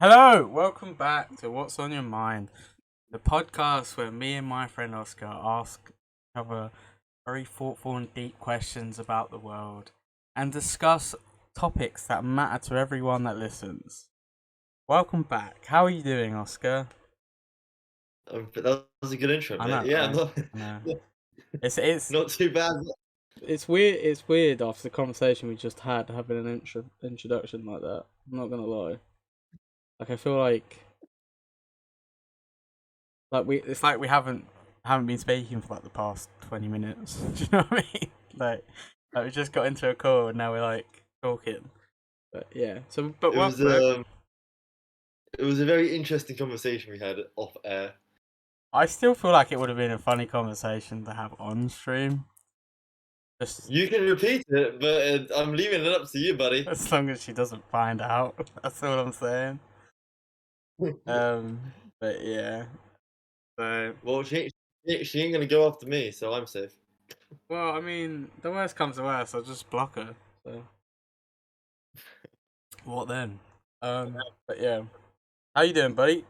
Hello, welcome back to What's on Your Mind, the podcast where me and my friend Oscar ask each other very thoughtful and deep questions about the world and discuss topics that matter to everyone that listens. Welcome back. How are you doing, Oscar? But that was a good intro, I mate. know, Yeah, I'm right? not I know. It's not too bad. it's weird. It's weird after the conversation we just had having an introduction like that. I'm not gonna lie. Like I feel like we haven't been speaking for like the past 20 minutes. Do you know what I mean? Like we just got into a call and now we're like talking. But yeah. So but It was welcome back. it was a very interesting conversation we had off air. I still feel like it would have been a funny conversation to have on stream. Just You can repeat it, but I'm leaving it up to you, buddy. as long as she doesn't find out. That's all I'm saying. But yeah. So Well, she ain't gonna go after me, so I'm safe. well, I mean, the worst comes to worst, I'll just block her. So what then? But yeah. How you doing, buddy?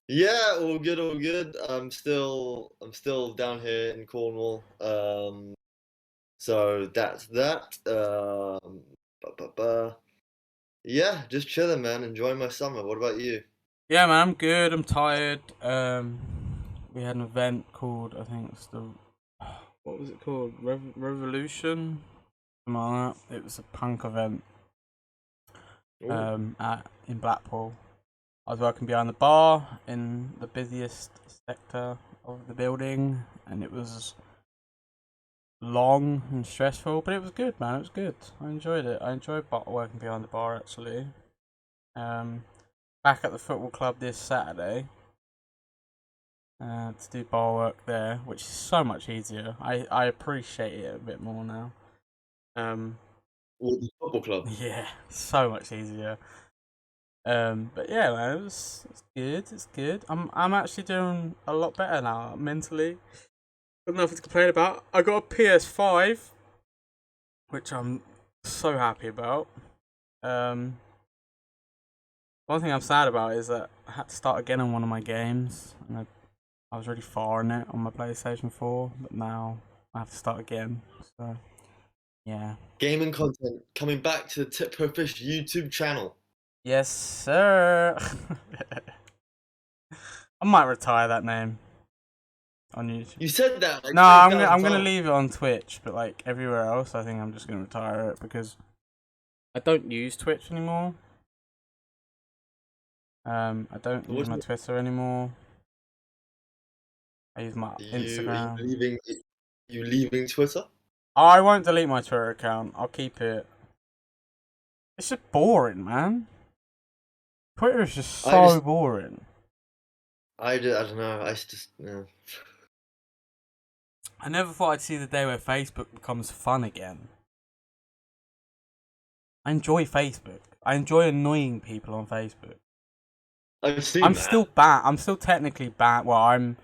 Yeah, all good, all good. I'm still down here in Cornwall. So that's that. Ba, ba, ba. Yeah, just chilling, man. Enjoying my summer. What about you? Yeah, man, I'm good. I'm tired. We had an event called I think it's the what was it called? Revolution, something like that. It was a punk event. Ooh. At in Blackpool. I was working behind the bar in the busiest sector of the building, and it was long and stressful, but it was good, man. It was good. I enjoyed it. I enjoyed working behind the bar actually. Um, Back at the football club this Saturday. To do bar work there, which is so much easier. I appreciate it a bit more now. Um, Or the football club. yeah, so much easier. But yeah, man, it's good. It's good. I'm actually doing a lot better now mentally. Got nothing to complain about. I got a PS5, which I'm so happy about. Um, One thing I'm sad about is that I had to start again on one of my games, and I was really far in it on my PlayStation 4, but now I have to start again. So yeah. Gaming content coming back to the Tip Pro Fish YouTube channel. Yes, sir. I might retire that name on YouTube. You said that like No, twenty I'm thousand gonna times. leave it on Twitch, but like everywhere else, I think I'm just gonna retire it because I don't use Twitch anymore. I don't use What my Twitter anymore. I use my are you Instagram. leaving? You leaving Twitter? I won't delete my Twitter account. I'll keep it. It's just boring, man. Twitter is just I so just boring. I don't know. I just I never thought I'd see the day where Facebook becomes fun again. I enjoy Facebook. I enjoy annoying people on Facebook. I've seen I'm still that. banned. I'm still technically banned. Well, I'm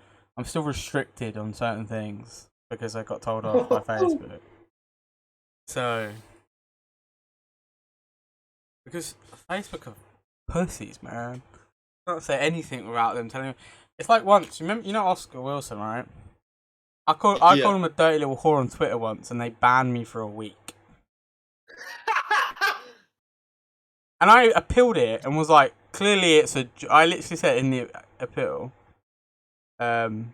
still restricted on certain things because I got told off by Facebook. So because Facebook are pussies, man. I can't say anything without them telling me. It's like once. Remember, you know Oscar Wilson, right? I Yeah. called him a dirty little whore on Twitter once, and they banned me for a week. And I appealed it and was like, clearly it's a. I literally said in the appeal, um,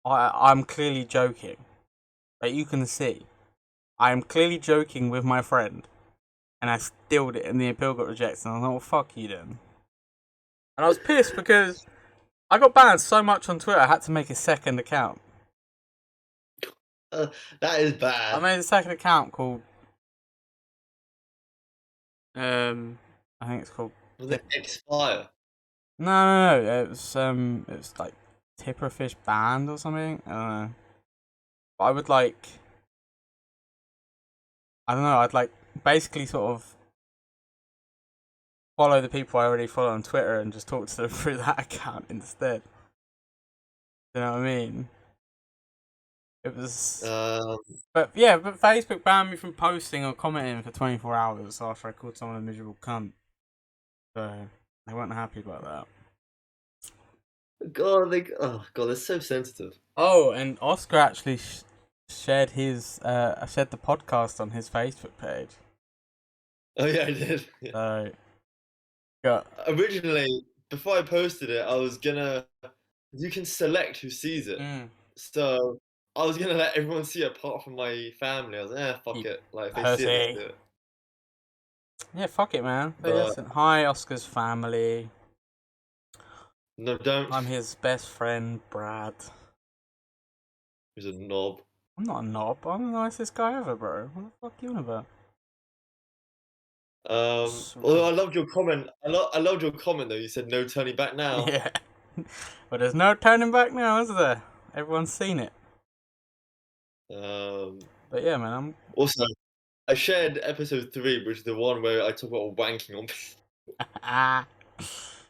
I'm clearly joking. Like you can see, I am clearly joking with my friend, and I still did it, and the appeal got rejected. And I was like, well, fuck you then. And I was pissed because I got banned so much on Twitter, I had to make a second account. Uh, that is I bad. made a second account called, I think it's called. Was it expire? No, it was like Tipperfish Band or something. I don't know. But I don't know. I'd like basically sort of follow the people I already follow on Twitter and just talk to them through that account instead. You know what I mean? It was, Um, but yeah, but Facebook banned me from posting or commenting for 24 hours after I called someone a miserable cunt. So they weren't happy about that. God, they're so sensitive. Oh, and Oscar actually shared shared the podcast on his Facebook page. Oh yeah, I did. Yeah. So got Originally, before I posted it, I was gonna. You can select who sees it, mm, so I was gonna let everyone see it apart from my family. I was like, fuck you it. Like, if they see it, they pussy. see it. Yeah, fuck it, man. So But listen, hi Oscar's family. no, don't. I'm his best friend, Brad. He's a knob. I'm not a knob. I'm the nicest guy ever, bro. What the fuck you on about? Although I loved your comment. I loved your comment though. You said no turning back now. Yeah. But there's no turning back now, is there? Everyone's seen it. Um, But yeah, man, I'm Also, I shared episode 3, which is the one where I talk about wanking on ah.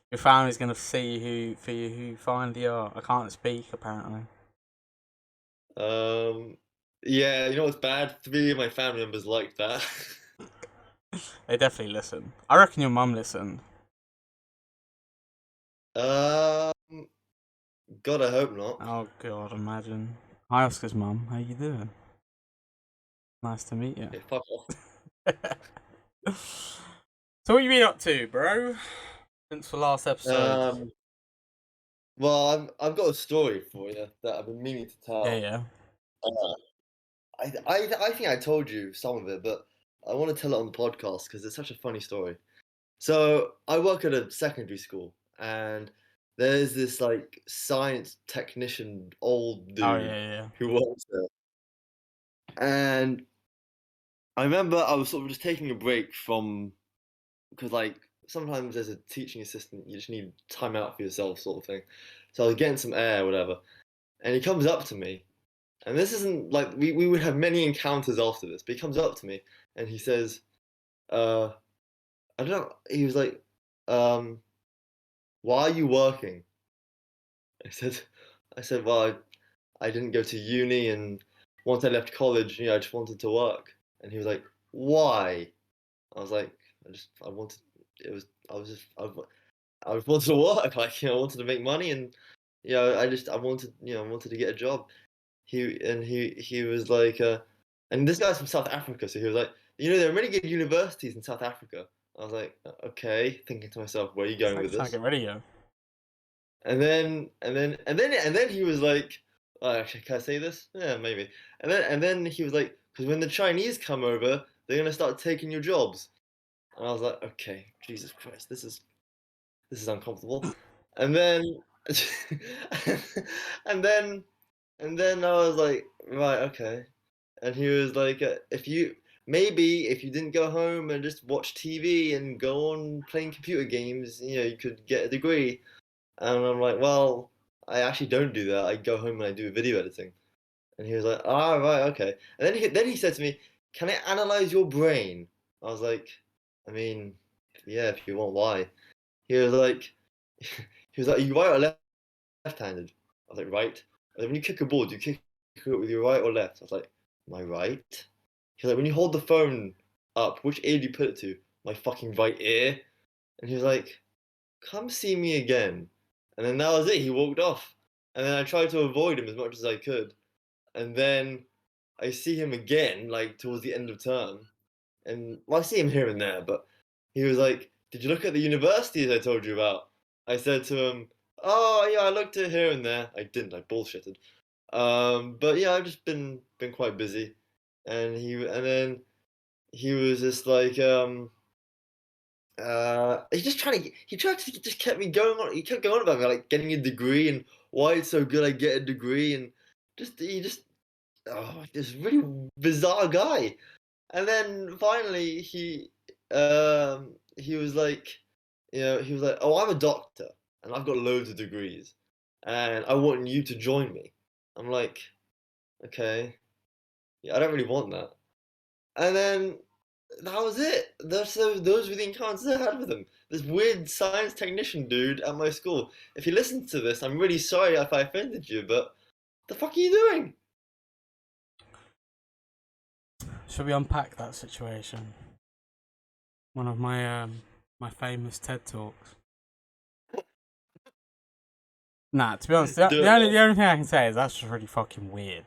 Your family's gonna see who finally are. I can't speak apparently. Um, yeah, you know what's bad? 3 of my family members liked that. They definitely listen. I reckon your mum listened. um, God, I hope not. Oh god, imagine. Hi Oscar's mum, how you doing? Nice to meet you. Yeah, fuck off. So what you been up to, bro? Since the last episode. Um, well, I've got a story for you that I've been meaning to Yeah, tell. yeah. Uh, I think I told you some of it, but I want to tell it on the podcast because it's such a funny story. So I work at a secondary school, and there's this like science technician old Oh dude yeah, yeah. who works there. And I remember I was sort of just taking a break from because like sometimes as a teaching assistant you just need time out for yourself sort of thing. So I was getting some air, or whatever, and he comes up to me, and this isn't like we would have many encounters after this, but he comes up to me and he says, I don't know, he was like, um, why are you working? I said, well, I didn't go to uni, and once I left college, I just wanted to work. And he was like, why? I was like, I wanted, it was, I was just, I just wanted to work, like, I wanted to make money, and, I wanted, I wanted to get a job. He was like, and this guy's from South Africa, so he was like, there are many good universities in South Africa. I was like, okay, thinking to myself, where are you It's going like with trying to this? get rid of you. And then he was like, oh, actually, can I say this? Yeah, maybe. And then he was like, because when the Chinese come over, they're gonna start taking your jobs. And I was like, okay, Jesus Christ, this is uncomfortable. And then, and then, and then I was like, right, okay. And he was like, if you didn't go home and just watch TV and go on playing computer games, you could get a degree. And I'm like, well, I actually don't do that. I go home and I do video editing. And he was like, ah, right, okay. And then he said to me, can I analyze your brain? I was like, I mean, yeah, if you want, why? He was like, are you right or left-handed? I was like, right. And then when you kick a ball, do you kick it with your right or left? I was like, my right. He was like, when you hold the phone up, which ear do you put it to? My fucking right ear. And he was like, come see me again. And then that was it. He walked off. And then I tried to avoid him as much as I could. And then I see him again, like towards the end of term. And well, I see him here and there, but he was like, did you look at the universities I told you about? I said to him, oh yeah, I looked at here and there. I didn't, I bullshitted. But yeah, I've just been quite busy. And then he was just like, he tried to just kept me going on. He kept going on about me like getting a degree and why it's so good I get a degree, and he just this really bizarre guy. And then finally he was like, he was like, oh, I'm a doctor and I've got loads of degrees and I want you to join me. I'm like, okay, yeah, I don't really want that. And then that was it. Those were the encounters I had with him. This weird science technician dude at my school. If you listen to this, I'm really sorry if I offended you, but the fuck are you doing? Should we unpack that situation? One of my My famous TED talks. Nah, to be honest, the Do only it. the only thing I can say is that's just really fucking weird.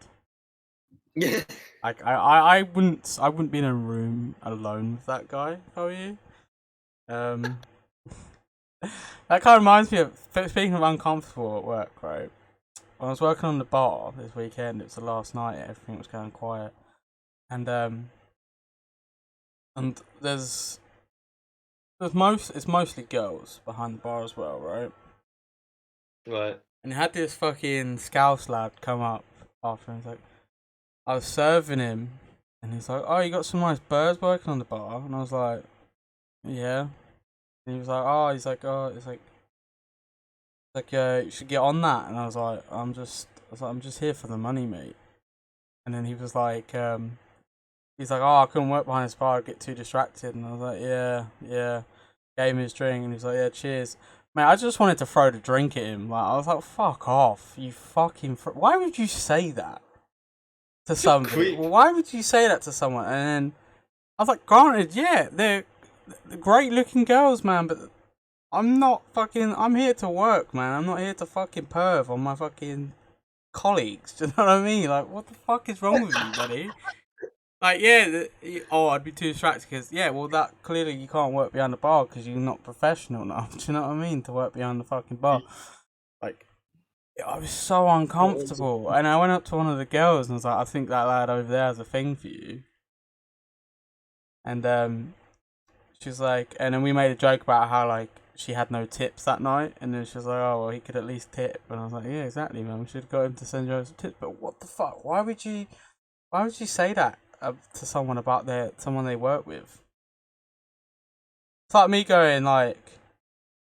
Yeah. Like I wouldn't be in a room alone with that guy if I were you. Um, that kind of reminds me of speaking of uncomfortable at work, right? When I was working on the bar this weekend, it was the last night, everything was going quiet, and it's mostly girls behind the bar as well, right? Right. And he had this fucking scouse lad come up after, and he's like, I was serving him, and he's like, "Oh, you got some nice birds working on the bar," and I was like, "Yeah." And he was like, "Oh," he's like, "Oh," it's like, you should get on that," and I was like, I'm just here for the money, mate." And then he was like, he's like, "Oh, I couldn't work behind this bar, I'd get too distracted," and I was like, "Yeah, yeah." Gave me his drink, and he's like, "Yeah, cheers." Mate, I just wanted to throw the drink at him. Like, I was like, "Fuck off, you fucking! Why would you say that to You're a somebody? creep. Why would you say that to someone?" And then I was like, "Granted, yeah, they're great looking girls, man, but I'm not fucking. I'm here to work, man. I'm not here to fucking perv on my fucking colleagues." Do you know what I mean? Like, what the fuck is wrong with you, buddy? Like, yeah, I'd be too distracted because, yeah, well, that clearly you can't work behind the bar because you're not professional enough. Do you know what I mean? To work behind the fucking bar. Like, I was so uncomfortable. And I went up to one of the girls and was like, "I think that lad over there has a thing for you." And she was like, and then we made a joke about how, like, she had no tips that night. And then she was like, "Oh, well, he could at least tip." And I was like, "Yeah, exactly, man. We should have got him to send you over some tips." But what the fuck? Why would you say that to someone about someone they work with? It's like me going like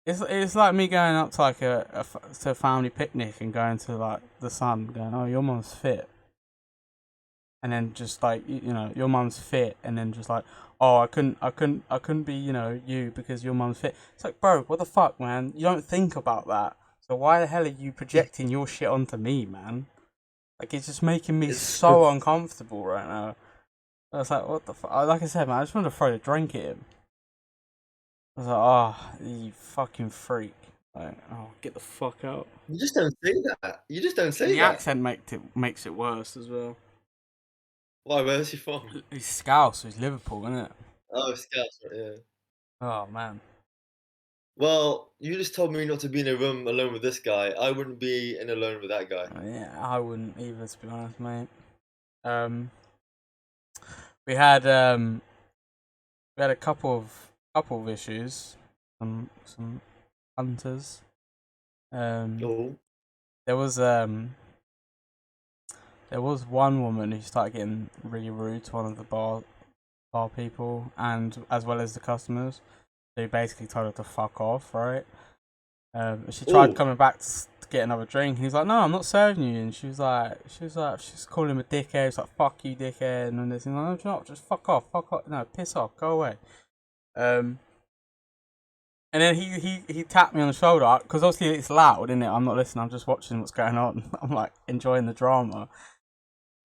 it's like me going up to like to a family picnic and going to like the Sun, going, "Oh, your mum's fit," and then just like your mum's fit, and then just like, "Oh, I couldn't be you because your mum's fit." It's like, bro, what the fuck, man? You don't think about that. So why the hell are you projecting your shit onto me, man? Like, it's just making me It's so uncomfortable right now. I was like, what the fuck? Like I said, man, I just wanted to throw the drink at him. I was like, "Oh, you fucking freak. Like, oh, get the fuck out." you just don't say that. You just don't And say the that. accent makes it worse as well. Why? Where's he from? He's Scouse, so he's Liverpool, isn't it? Oh, Scouts. Yeah. Oh, man. Well, you just told me not to be in a room alone with this guy. I wouldn't be in alone with that guy. Yeah, I wouldn't either, to be honest, mate. Um, we had um, we had a couple of issues. Some hunters. Um, Oh. there was um, there was one woman who started getting really rude to one of the bar people, and as well as the customers. They basically told her to fuck off, right? She tried Oh. coming back to get another drink. And he's like, "No, I'm not serving you." And she's calling him a dickhead. He's like, "Fuck you, dickhead," and this. And like, "No, you're not. Just fuck off. No, piss off, go away." Um, and then he tapped me on the shoulder because obviously it's loud, isn't it? I'm not listening. I'm just watching what's going on. I'm like enjoying the drama.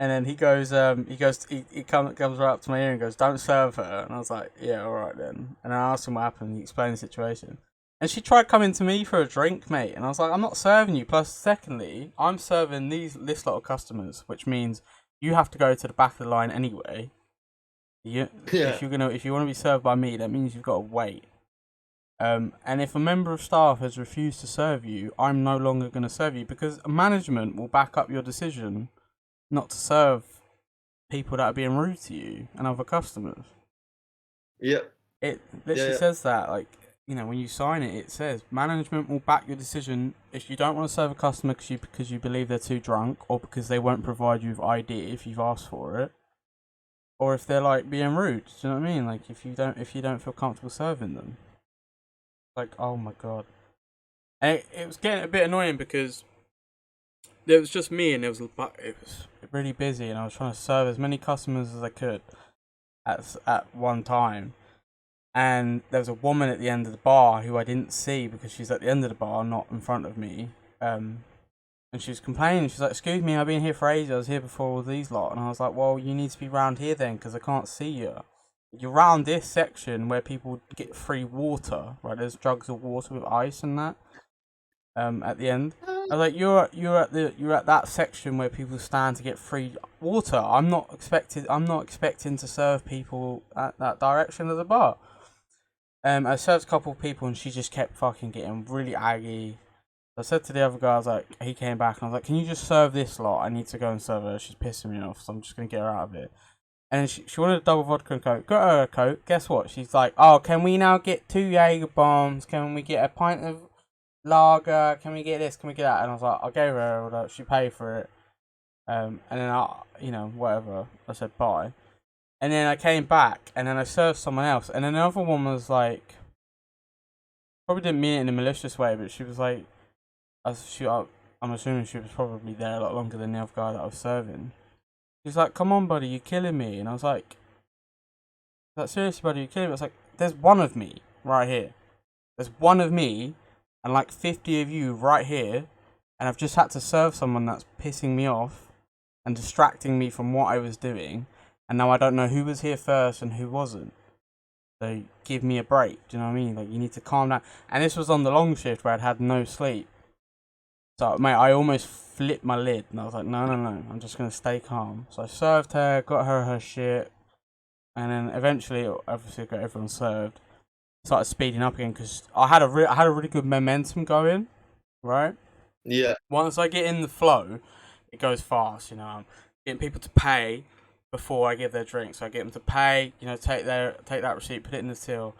And then he comes right up to my ear and goes, "Don't serve her." And I was like, "Yeah, all right then." And I asked him what happened. He explained the situation. And she tried coming to me for a drink, mate. And I was like, "I'm not serving you. Plus, secondly, I'm serving this lot of customers, which means you have to go to the back of the line anyway. You, Yeah. if you want to be served by me, that means you've got to wait. And if a member of staff has refused to serve you, I'm no longer going to serve you because management will back up your decision not to serve people that are being rude to you and other customers." Yep. It literally Yeah. says that, like, when you sign it, it says management will back your decision if you don't want to serve a customer because you believe they're too drunk or because they won't provide you with ID if you've asked for it, or if they're like being rude. Do you know what I mean? Like, if you don't feel comfortable serving them. Like, oh my god. And it was getting a bit annoying because there was just me and it was really busy and I was trying to serve as many customers as I could at one time. And there was a woman at the end of the bar who I didn't see because she's at the end of the bar, not in front of me. And she was complaining. She's like, "Excuse me, I've been here for ages. I was here before all these lot." And I was like, "Well, you need to be round here then because I can't see you." you're around this section where people get free water, right? There's jugs of water with ice and that. At the end, I was like, you're at that section where people stand to get free water. I'm not expecting to serve people at that direction of the bar. I served a couple of people and she just kept fucking getting really aggy. I said to the other guy, I was like, he came back and I was like, can you just serve this lot? I need to go and serve her. She's pissing me off, so I'm just gonna get her out of it. And she wanted a double vodka and coke. Got her a coke. Guess what? She's like, oh, can we now get 2 Jaeger bombs? Can we get a pint of lager? Can we get this? Can we get that? And I was like, I gave her order. She paid for it. And then whatever. I said bye. And then I came back and then I served someone else. And then another one was like, probably didn't mean it in a malicious way, but she was like, I'm assuming she was probably there a lot longer than the other guy that I was serving. She's like, come on, buddy, you're killing me. And I was like, seriously, buddy, you're killing me. I was like, there's one of me right here. There's one of me and like 50 of you right here. And I've just had to serve someone that's pissing me off and distracting me from what I was doing. And now I don't know who was here first and who wasn't. So give me a break. Do you know what I mean? Like, you need to calm down. And this was on the long shift where I'd had no sleep. So, mate, I almost flipped my lid. And I was like, no, I'm just going to stay calm. So I served her, got her shit. And then eventually, obviously, got everyone served. Started speeding up again because I had a really good momentum going, right? Yeah. Once I get in the flow, it goes fast. You know, I'm getting people to pay before I give their drink. So I get them to pay. You know, take that receipt, put it in the till,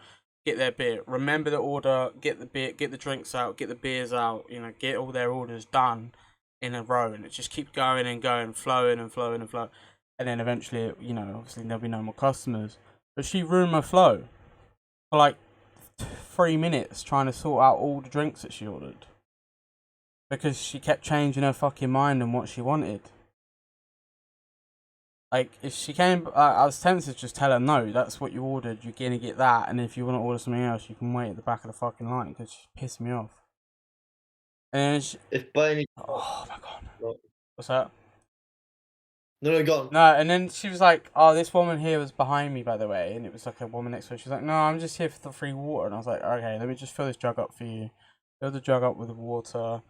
get their beer. Remember the order. Get the beer, get the drinks out, get the beers out. You know, get all their orders done in a row, and it just keeps going and going, flowing and flowing and flowing. And then eventually, you know, obviously there'll be no more customers. But she ruined my flow for like 3 minutes trying to sort out all the drinks that she ordered. Because she kept changing her fucking mind on what she wanted. Like, if she came, I was tempted to just tell her, no, that's what you ordered, you're gonna get that, and if you want to order something else, you can wait at the back of the fucking line, because she pissed me off. And she, If by any oh my god. no, What's that? no, go on. No, and then she was like, oh, this woman here was behind me, by the way, and it was like a woman next to her. She's like, no, I'm just here for the free water. And I was like, okay, let me just fill this jug up for you. Fill the jug up with the water,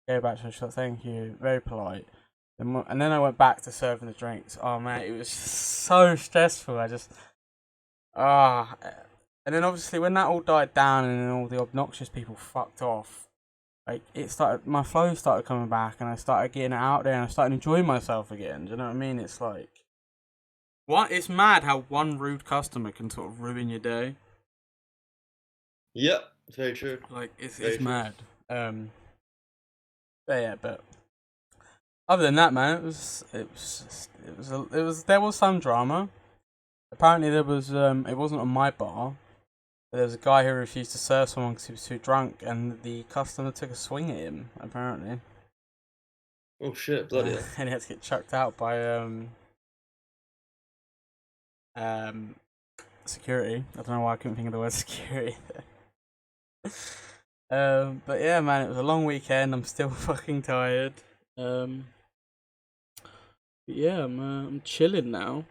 go back to her. She's like, thank you, very polite. And then I went back to serving the drinks. Oh man, it was so stressful. I just, and then obviously when that all died down and then all the obnoxious people fucked off, like my flow started coming back and I started getting it out there and I started enjoying myself again. Do you know what I mean? It's like, it's mad how one rude customer can sort of ruin your day. Yep, it's very true. Like it's mad. But other than that, man, there was some drama. Apparently there was it wasn't on my bar. But there was a guy who refused to serve someone because he was too drunk, and the customer took a swing at him. Apparently. Oh shit! Bloody hell. And he had to get chucked out by security. I don't know why I couldn't think of the word security. But yeah, man, it was a long weekend. I'm still fucking tired. But yeah, I'm chilling now.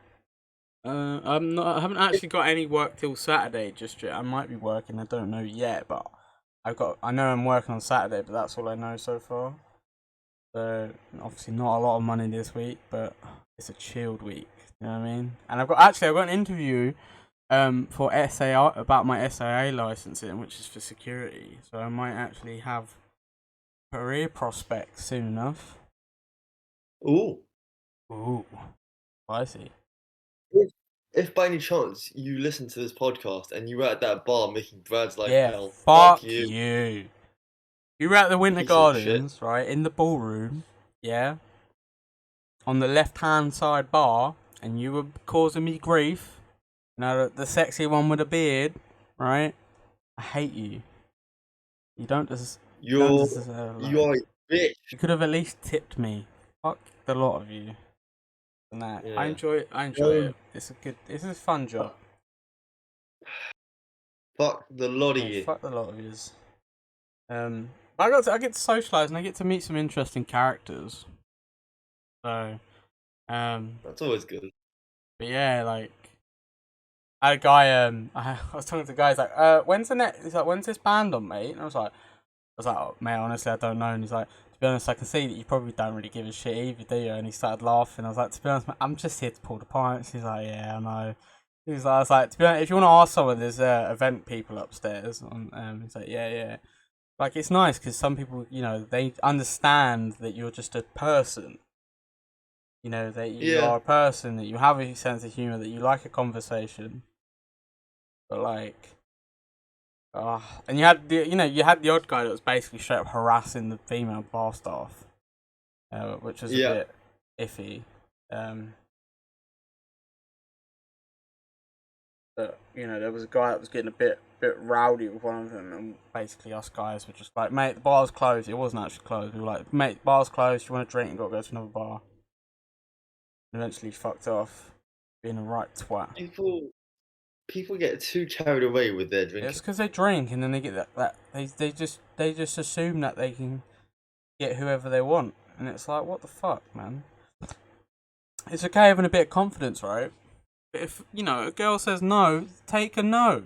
I haven't actually got any work till Saturday just yet. I might be working, I don't know yet, but I know I'm working on Saturday, but that's all I know so far. So obviously not a lot of money this week, but it's a chilled week. You know what I mean? And I've got an interview for SAI about my SIA licensing, which is for security. So I might actually have career prospects soon enough. Ooh, spicy. If by any chance you listen to this podcast and you were at that bar making Brad's life hell, fuck you. You were at the Winter Gardens, right, in the ballroom, yeah, on the left-hand side bar, and you were causing me grief. You know, the sexy one with a beard, right? I hate you. You don't deserve. You are a bitch. You could have at least tipped me. Fuck the lot of you. Nah, yeah. I enjoy it. It's a fun job. Fuck the lot of you. Fuck the lot of yous. I get to socialise and I get to meet some interesting characters. So, that's always good. But yeah, like, I had a guy. I was talking to the guy. He's like, when's the next? He's like, when's this band on, mate? And I was like, oh, mate, honestly, I don't know. And he's like, to be honest, I can see that you probably don't really give a shit either, do you? And he started laughing. I was like, to be honest, mate, I'm just here to pull the pints. He's like, yeah, I know. I was like, to be honest, if you want to ask someone, there's event people upstairs. He's like, yeah, yeah. Like, it's nice because some people, they understand that you're just a person. That you Yeah, are a person, that you have a sense of humor, that you like a conversation. But like, and you had the odd guy that was basically straight up harassing the female bar staff, which was a yeah. bit iffy. Um, but there was a guy that was getting a bit rowdy with one of them, and basically us guys were just like, mate, the bar's closed. It wasn't actually closed. We were like, mate, the bar's closed. You want a drink? You got to go to another bar. And eventually, fucked off, being a right twat. People get too carried away with their It's drinking. because they drink and then they get that they just assume that they can get whoever they want, and it's like, what the fuck, man. It's okay having a bit of confidence, right? But if a girl says no, take a no.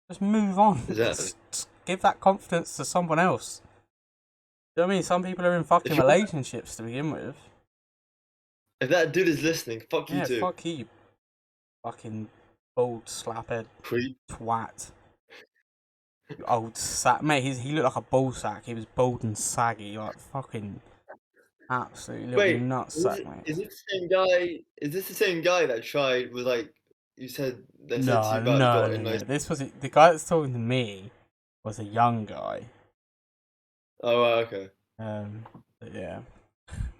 Just move on. Exactly. Just give that confidence to someone else. You know what I mean? Some people are in fucking If you relationships to begin with. if that dude is listening, fuck you Yeah, too. fuck you, fucking bald slaphead Creep. twat. You old sack, mate. He looked like a ball sack. He was bald and saggy, like fucking absolutely little Wait, nutsack, mate. is this the same guy? Is this the same guy that tried with like you said? They said to No, you about no, got no, in no. nice. This was the guy that's talking to me was a young guy. Oh, right, okay. But yeah.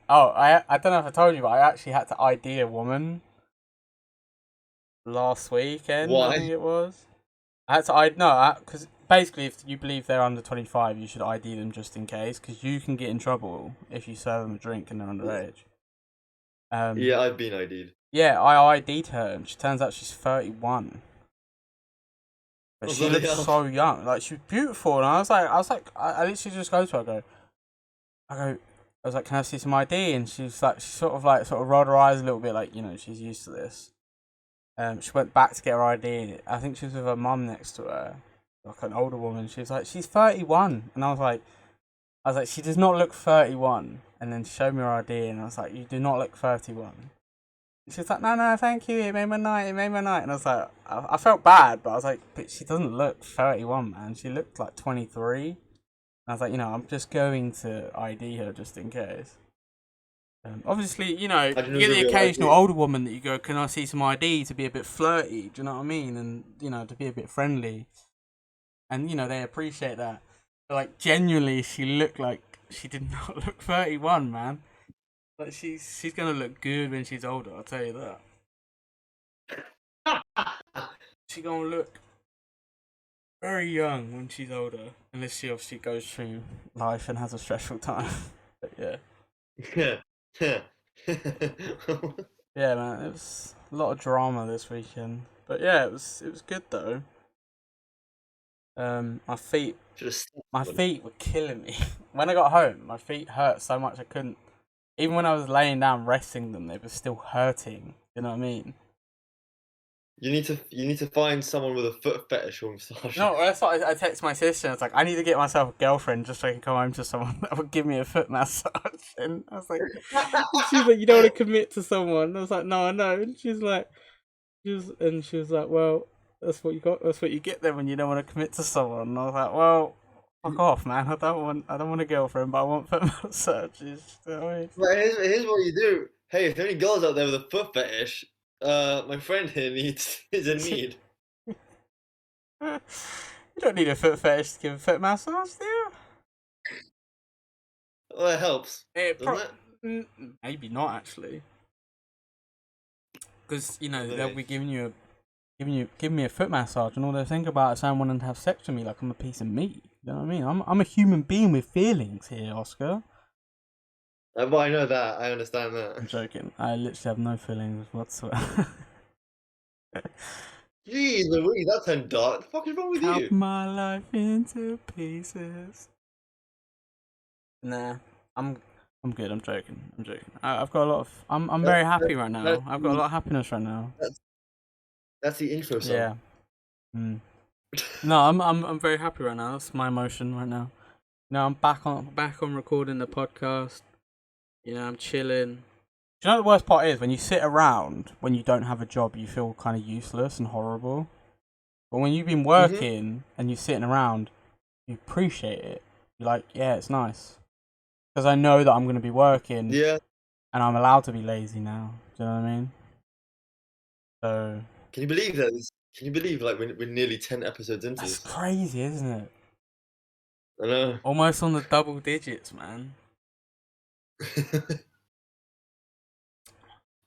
Oh, I don't know if I told you, but I actually had to ID a woman last weekend. I think Why? it was. I had to ID no, because basically, if you believe they're under 25, you should ID them just in case, because you can get in trouble if you serve them a drink and they're underage. Yeah, I've been ID'd. Yeah, I ID'd her, and she turns out she's 31. But Oh, she bloody looks hell. so young. Like, she was beautiful, and I literally just go to her, I was like, can I see some ID? And she's like, she sort of rolled her eyes a little bit, like, she's used to this. She went back to get her ID. I think she was with her mum next to her, like an older woman. She was like, she's 31, and I was like, she does not look 31. And then she showed me her ID, and I was like, you do not look 31. She was like, no, no, thank you. It made my night. It made my night. And I was like, I felt bad, but I was like, but she doesn't look 31, man. She looked like 23. And I was like, I'm just going to ID her just in case. Obviously, I didn't you know get the the real occasional ID. older woman that you go, can I see some ID, to be a bit flirty? Do you know what I mean? And, to be a bit friendly. And, they appreciate that. But, like, genuinely, she looked like she did not look 31, man. Like, she's gonna look good when she's older, I'll tell you that. She gonna look very young when she's older, unless she obviously goes through life and has a stressful time. But yeah, Yeah. yeah, man, it was a lot of drama this weekend. But yeah, it was good though. My feet Should have slapped my somebody. feet were killing me when I got home. My feet hurt so much I couldn't. Even when I was laying down resting them, they were still hurting. You know what I mean? You need to find someone with a foot fetish or massage. No, that's what I text my sister. It's like, I need to get myself a girlfriend just so I can come home to someone that would give me a foot massage. And I was like, she's like, you don't want to commit to someone. And I was like, no, I know. And she was like, well, that's what you got. That's what you get then when you don't want to commit to someone. And I was like, well, fuck off, man. I don't want a girlfriend, but I want foot massages. You know what I mean? Right, here's what you do. Hey, if there are any girls out there with a foot fetish, my friend here is in need. You don't need a foot fetish to give a foot massage, do you? Well, that helps, It doesn't it? maybe not actually, because Well, they'll maybe. be giving me a foot massage, and all they think about is someone wanting to have sex with me like I'm a piece of meat. You know what I mean? I'm a human being with feelings here, Oscar. Well, I know that. I understand I'm that. joking. I literally have no feelings whatsoever. Jeez Louise, that turned dark. The fuck is wrong with Cut you? my life into pieces. Nah, I'm I'm good. I'm joking. I'm joking. I've got a lot of. I'm That's very happy that's right that's now. I've got a sweet. lot of happiness right now. That's That's the intro song. Yeah. Mm. No, I'm very happy right now. That's my emotion right now. No, I'm back on recording the podcast. You know, I'm chilling. Do you know what the worst part is? When you sit around when you don't have a job, you feel kind of useless and horrible. But when you've been working and you're sitting around, you appreciate it. You're like, yeah, it's nice. Because I know that I'm going to be working. Yeah. And I'm allowed to be lazy now. Do you know what I mean? So. Can you believe that? Can you believe like we're nearly 10 episodes into That's this? crazy, isn't it? I know. Almost on the double digits, man.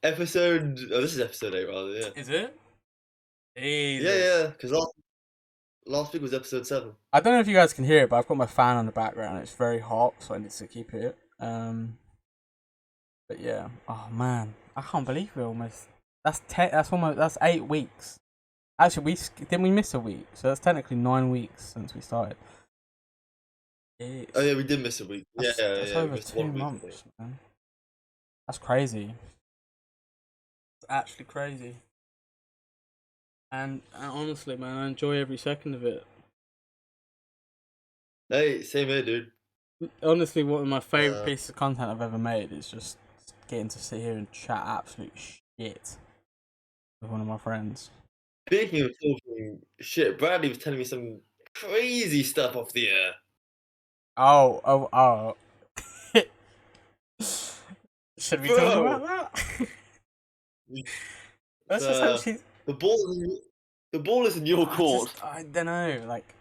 Episode. Oh, this is episode 8, rather. Yeah. Is it? Jesus. Yeah. Because last week was episode 7. I don't know if you guys can hear it, but I've got my fan on the background. It's very hot, so I need to keep it. But yeah. Oh man, I can't believe we almost. That's 10. That's 8 weeks. Actually, didn't we miss a week? So that's technically 9 weeks since we started. Oh yeah, we did miss a week. That's over we missed 2 1 months, week. man. That's crazy. It's actually crazy. And honestly, man, I enjoy every second of it. Hey, same here, dude. Honestly, one of my favourite pieces of content I've ever made is just getting to sit here and chat absolute shit with one of my friends. Speaking of talking shit, Bradley was telling me some crazy stuff off the air. Oh. Should we talk about that? That's just actually... The ball is in your court. I don't know, like...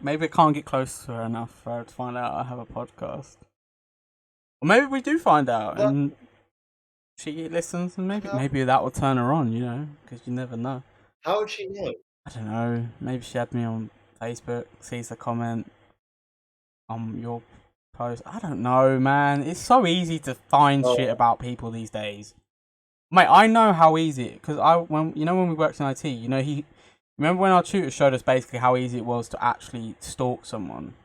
maybe I can't get close to her enough for her to find out I have a podcast. Or maybe we do find out and she listens and maybe that will turn her on, you know, because you never know. How would she know? I don't know. Maybe she had me on Facebook, sees the comment on your post. I don't know, man. It's so easy to find shit about people these days. Mate, I know how easy it because when we worked in IT, you know, remember when our tutor showed us basically how easy it was to actually stalk someone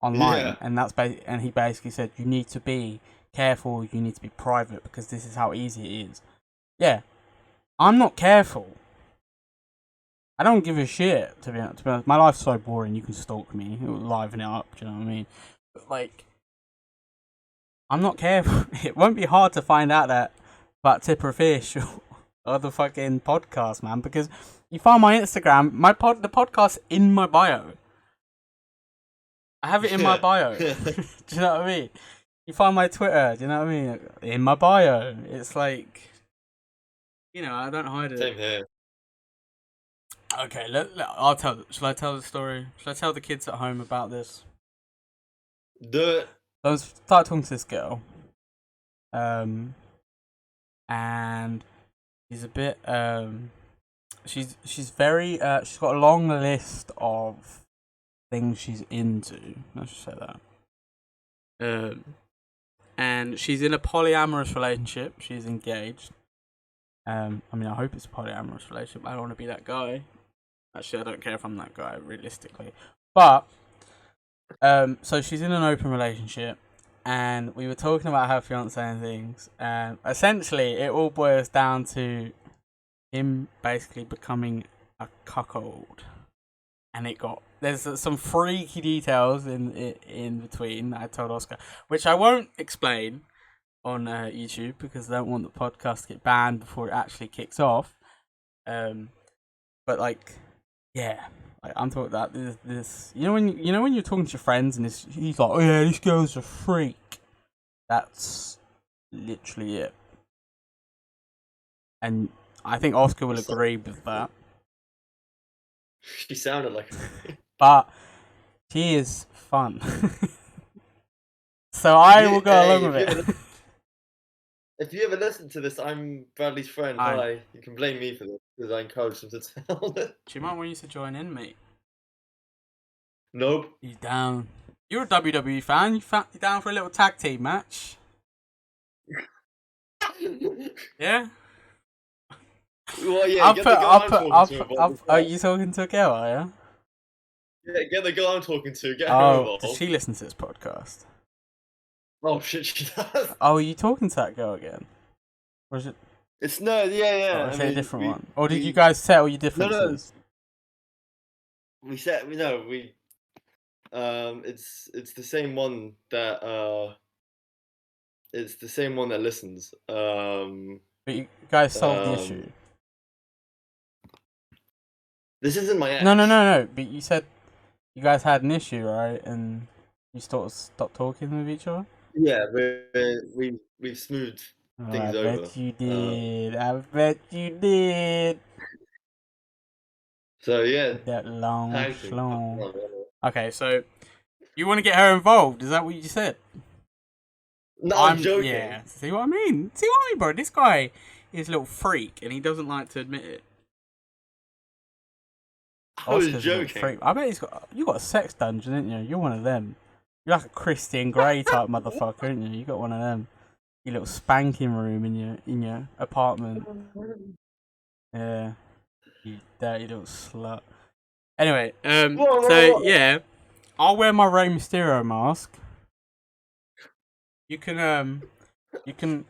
online, and and he basically said you need to be careful, you need to be private because this is how easy it is. Yeah, I'm not careful. I don't give a shit to be honest. My life's so boring. You can stalk me, it will liven it up. Do you know what I mean? But like, I'm not careful. It won't be hard to find out that about Tipper Fish or the fucking podcast, man, because you find my Instagram, the podcast in my bio. I have it in my bio. Do you know what I mean? You find my Twitter, do you know what I mean? In my bio. It's like, you know, I don't hide it. Same here. Okay, shall I tell the story? Shall I tell the kids at home about this? Do it. So I started talking to this girl. And she's a bit, she's very, she's got a long list of things she's into. Let's just say that. And she's in a polyamorous relationship. She's engaged. I mean, I hope it's a polyamorous relationship. I don't want to be that guy. Actually, I don't care if I'm that guy, realistically. But, so she's in an open relationship. And we were talking about her fiance and things. And essentially, it all boils down to him basically becoming a cuckold. And there's some freaky details in between that I told Oscar, which I won't explain on YouTube because I don't want the podcast to get banned before it actually kicks off. But like, yeah, like I'm talking about this. You know when you're talking to your friends and he's like, oh yeah, this girl's a freak. That's literally it. And I think Oscar will agree with that. She sounded like but she is fun. So I will go along with it. If you ever listen to this, I'm Bradley's friend. Hi. You can blame me for this because I encouraged him to tell it. She might want you to join in, mate. Nope. He's down. You're a WWE fan. You down for a little tag team match? Yeah. Well, yeah. Are you talking to a girl? Are you? Yeah, get the girl I'm talking to. Get her involved. Does she listen to this podcast? Oh shit, she does. Oh, are you talking to that girl again? Or is it? It's no, yeah, Or yeah. is I it a mean, different we one? Or did you we guys settle your no, no. differences? We said we no, we it's the same one that it's the same one that listens. But you guys solved the issue. Um, this isn't my No, no, ex. no, no. But you said you guys had an issue, right? And you sort of stopped talking with each other. Yeah, we've smoothed Oh, I things over. bet you did. I bet you did. So yeah, With that long tag team. schlong. Okay, so you want to get her involved? Is that what you said? No, I'm joking. Yeah. See what I mean? See what I mean, bro? This guy is a little freak, and he doesn't like to admit it. I was Oscar's a little joking. freak. I bet you got a sex dungeon, didn't you? You're one of them. You're like a Christian Grey type motherfucker, aren't you? You got one of them. Your little spanking room in your apartment. Yeah. You dirty little slut. Anyway, so yeah, I'll wear my Rey Mysterio mask. You can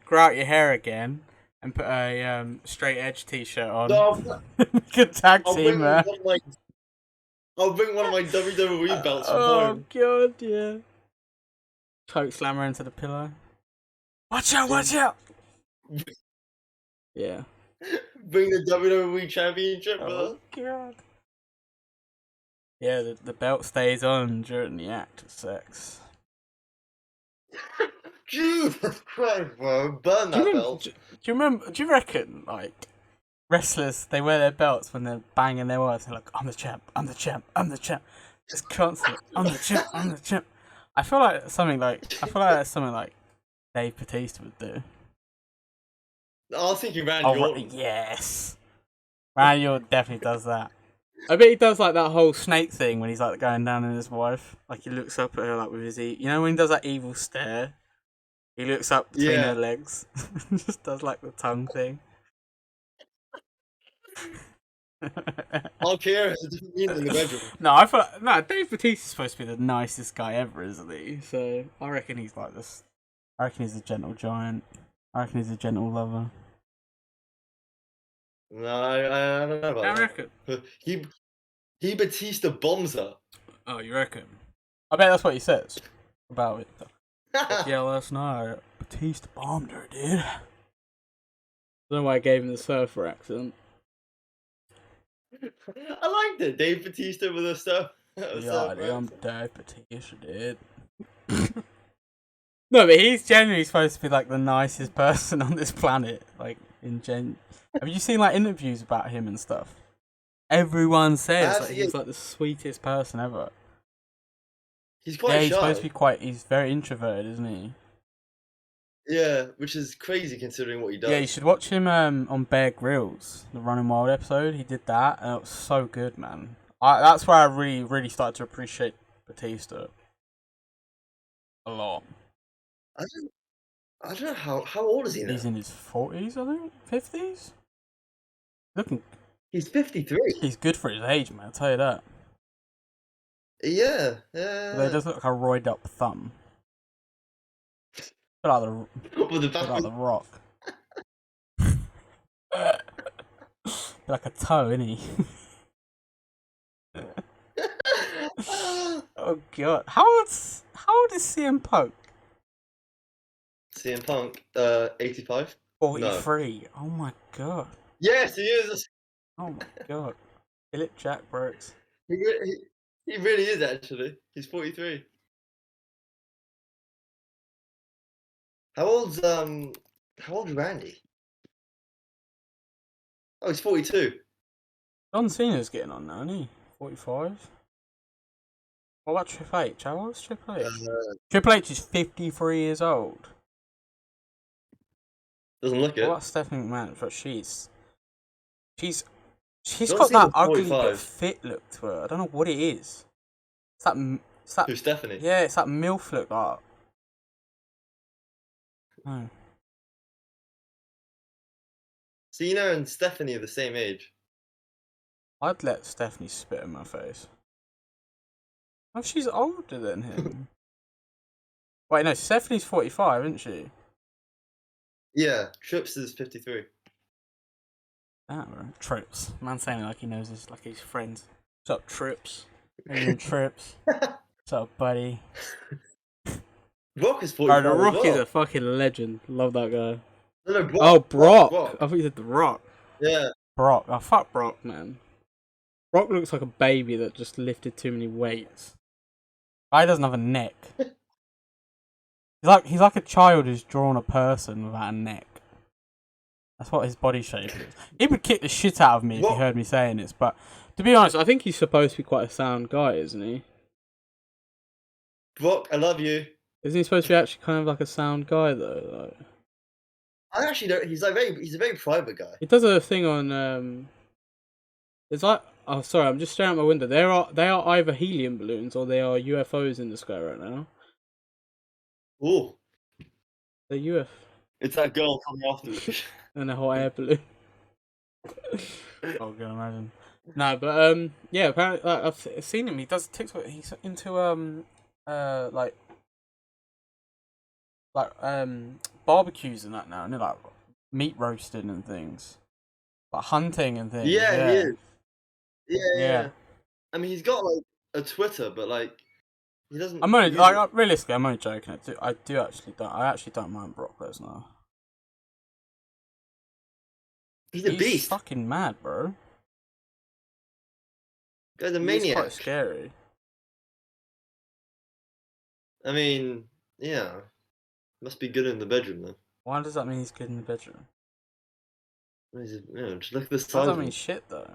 grow out your hair again and put a straight edge t-shirt on. No, We can tag I'll team, man. I'll bring one of my WWE belts from Oh home. god, yeah. Choke slammer into the pillow. Watch out! Watch out! Yeah. Bring the WWE Championship, Oh brother. god. Yeah, the belt stays on during the act of sex. Jesus Christ, bro! Burn Do you that remember? belt. Do you remember? Do you reckon like wrestlers they wear their belts when they're banging their wives? They're like, "I'm the champ. I'm the champ. I'm the champ." It's constant. I'm the champ. I'm the champ. I feel like that's something like Dave Bautista would do. I was thinking Randy Orton. Yes. Randy Orton definitely does that. I bet he does like that whole snake thing when he's like going down on his wife. Like he looks up at her like with his you know when he does that evil stare? He looks up between her legs. Just does like the tongue thing. I'll care if it's different meaning in the bedroom. No, I thought Dave Bautista's supposed to be the nicest guy ever, isn't he? So I reckon he's like this. I reckon he's a gentle giant. I reckon he's a gentle lover. No, I don't know about I that. reckon. He Batista bombs her. Oh, you reckon? I bet that's what he says about it. Yeah, last night Batista bombed her, dude. I don't know why I gave him the surfer accent. I liked it. Dave Batista with a stuff. Yeah, dude, I'm Dave Batista, dude. No, but he's generally supposed to be like the nicest person on this planet. Like have you seen like interviews about him and stuff? Everyone says that he's like the sweetest person ever. He's quite shy. He's supposed to be he's very introverted, isn't he? Yeah, which is crazy considering what he does. Yeah, you should watch him on Bear Grylls, the Running Wild episode. He did that, and it was so good, man. That's where I really, really started to appreciate Batista a lot. I don't know how old is he now? He's in his 40s, I think, 50s. He's 53. He's good for his age, man. I'll tell you that. Yeah. But he does look like a roided up thumb. Bit like the Rock. Like a toe, isn't he? Oh god, how old is CM Punk? CM Punk, 85. 43. No. Oh my god. Yes, he is. Oh my god. Philip Jack Brooks. He really is actually. He's 43. How old's Randy? Oh, he's 42. John Cena's getting on now, isn't he? 45. What about Triple H? How old's Triple H? Triple H is 53 years old. Doesn't look it. What about Stephanie McMahon? But she's got that ugly but fit look to her. I don't know what it is. It's that. Who's Stephanie? Yeah, it's that MILF look like. No. Cena and Stephanie are the same age. I'd let Stephanie spit in my face. Oh, she's older than him. Wait, no, Stephanie's 45, isn't she? Yeah, Trips is 53. Ah, bro. Trips. Man saying it like he knows his like his friends. What's up, Trips? How you doing, Trips? What's up, buddy? Brock is Bro, 45 The as Rock is well. a fucking legend. Love that guy. No, Brock. Oh, Brock. Brock. I thought you said The Rock. Yeah. Brock. Oh, fuck Brock, man. Brock looks like a baby that just lifted too many weights. Guy doesn't have a neck. He's like a child who's drawn a person without a neck. That's what his body shape is. He would kick the shit out of me if he heard me saying this, but to be honest, I think he's supposed to be quite a sound guy, isn't he? Brock, I love you. Isn't he supposed to be actually kind of like a sound guy though? Like, I actually don't. He's a very private guy. he does a thing on it's like, oh sorry, I'm just staring out my window. They are either helium balloons or they are UFOs in the sky right now. Ooh, They're UFO it's that girl coming after me. and a hot air balloon. Oh, god, imagine. No, but yeah. Apparently, like, I've seen him. He does TikTok. He's into like barbecues and that now, and like meat roasting and things, like hunting and things. Yeah, he is. Yeah. Yeah. I mean, he's got like a Twitter, but like he doesn't. I'm only use like it. realistically, I'm only joking. I actually don't mind Brock Lesnar. He's a beast. Fucking mad, bro. Guy's a He's maniac. quite scary. I mean, yeah, must be good in the bedroom though. Why does that mean he's good in the bedroom? Just look at the size. Doesn't of mean him. shit though.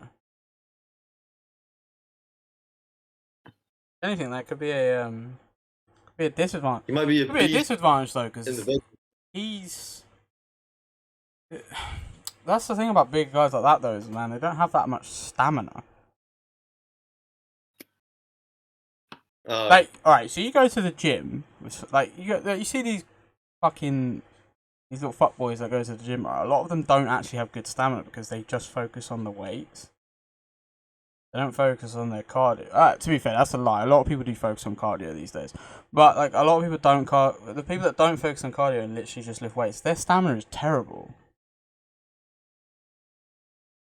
Anything that could be a disadvantage. He might be a Could be a beast disadvantage though, in the because bedroom. he's. That's the thing about big guys like that though, is man, they don't have that much stamina. Like, all right, so you go to the gym, like you see these little fuckboys that go to the gym. Right? A lot of them don't actually have good stamina because they just focus on the weights. They don't focus on their cardio. To be fair, that's a lie. A lot of people do focus on cardio these days, but like a lot of people don't. The people that don't focus on cardio and literally just lift weights, their stamina is terrible.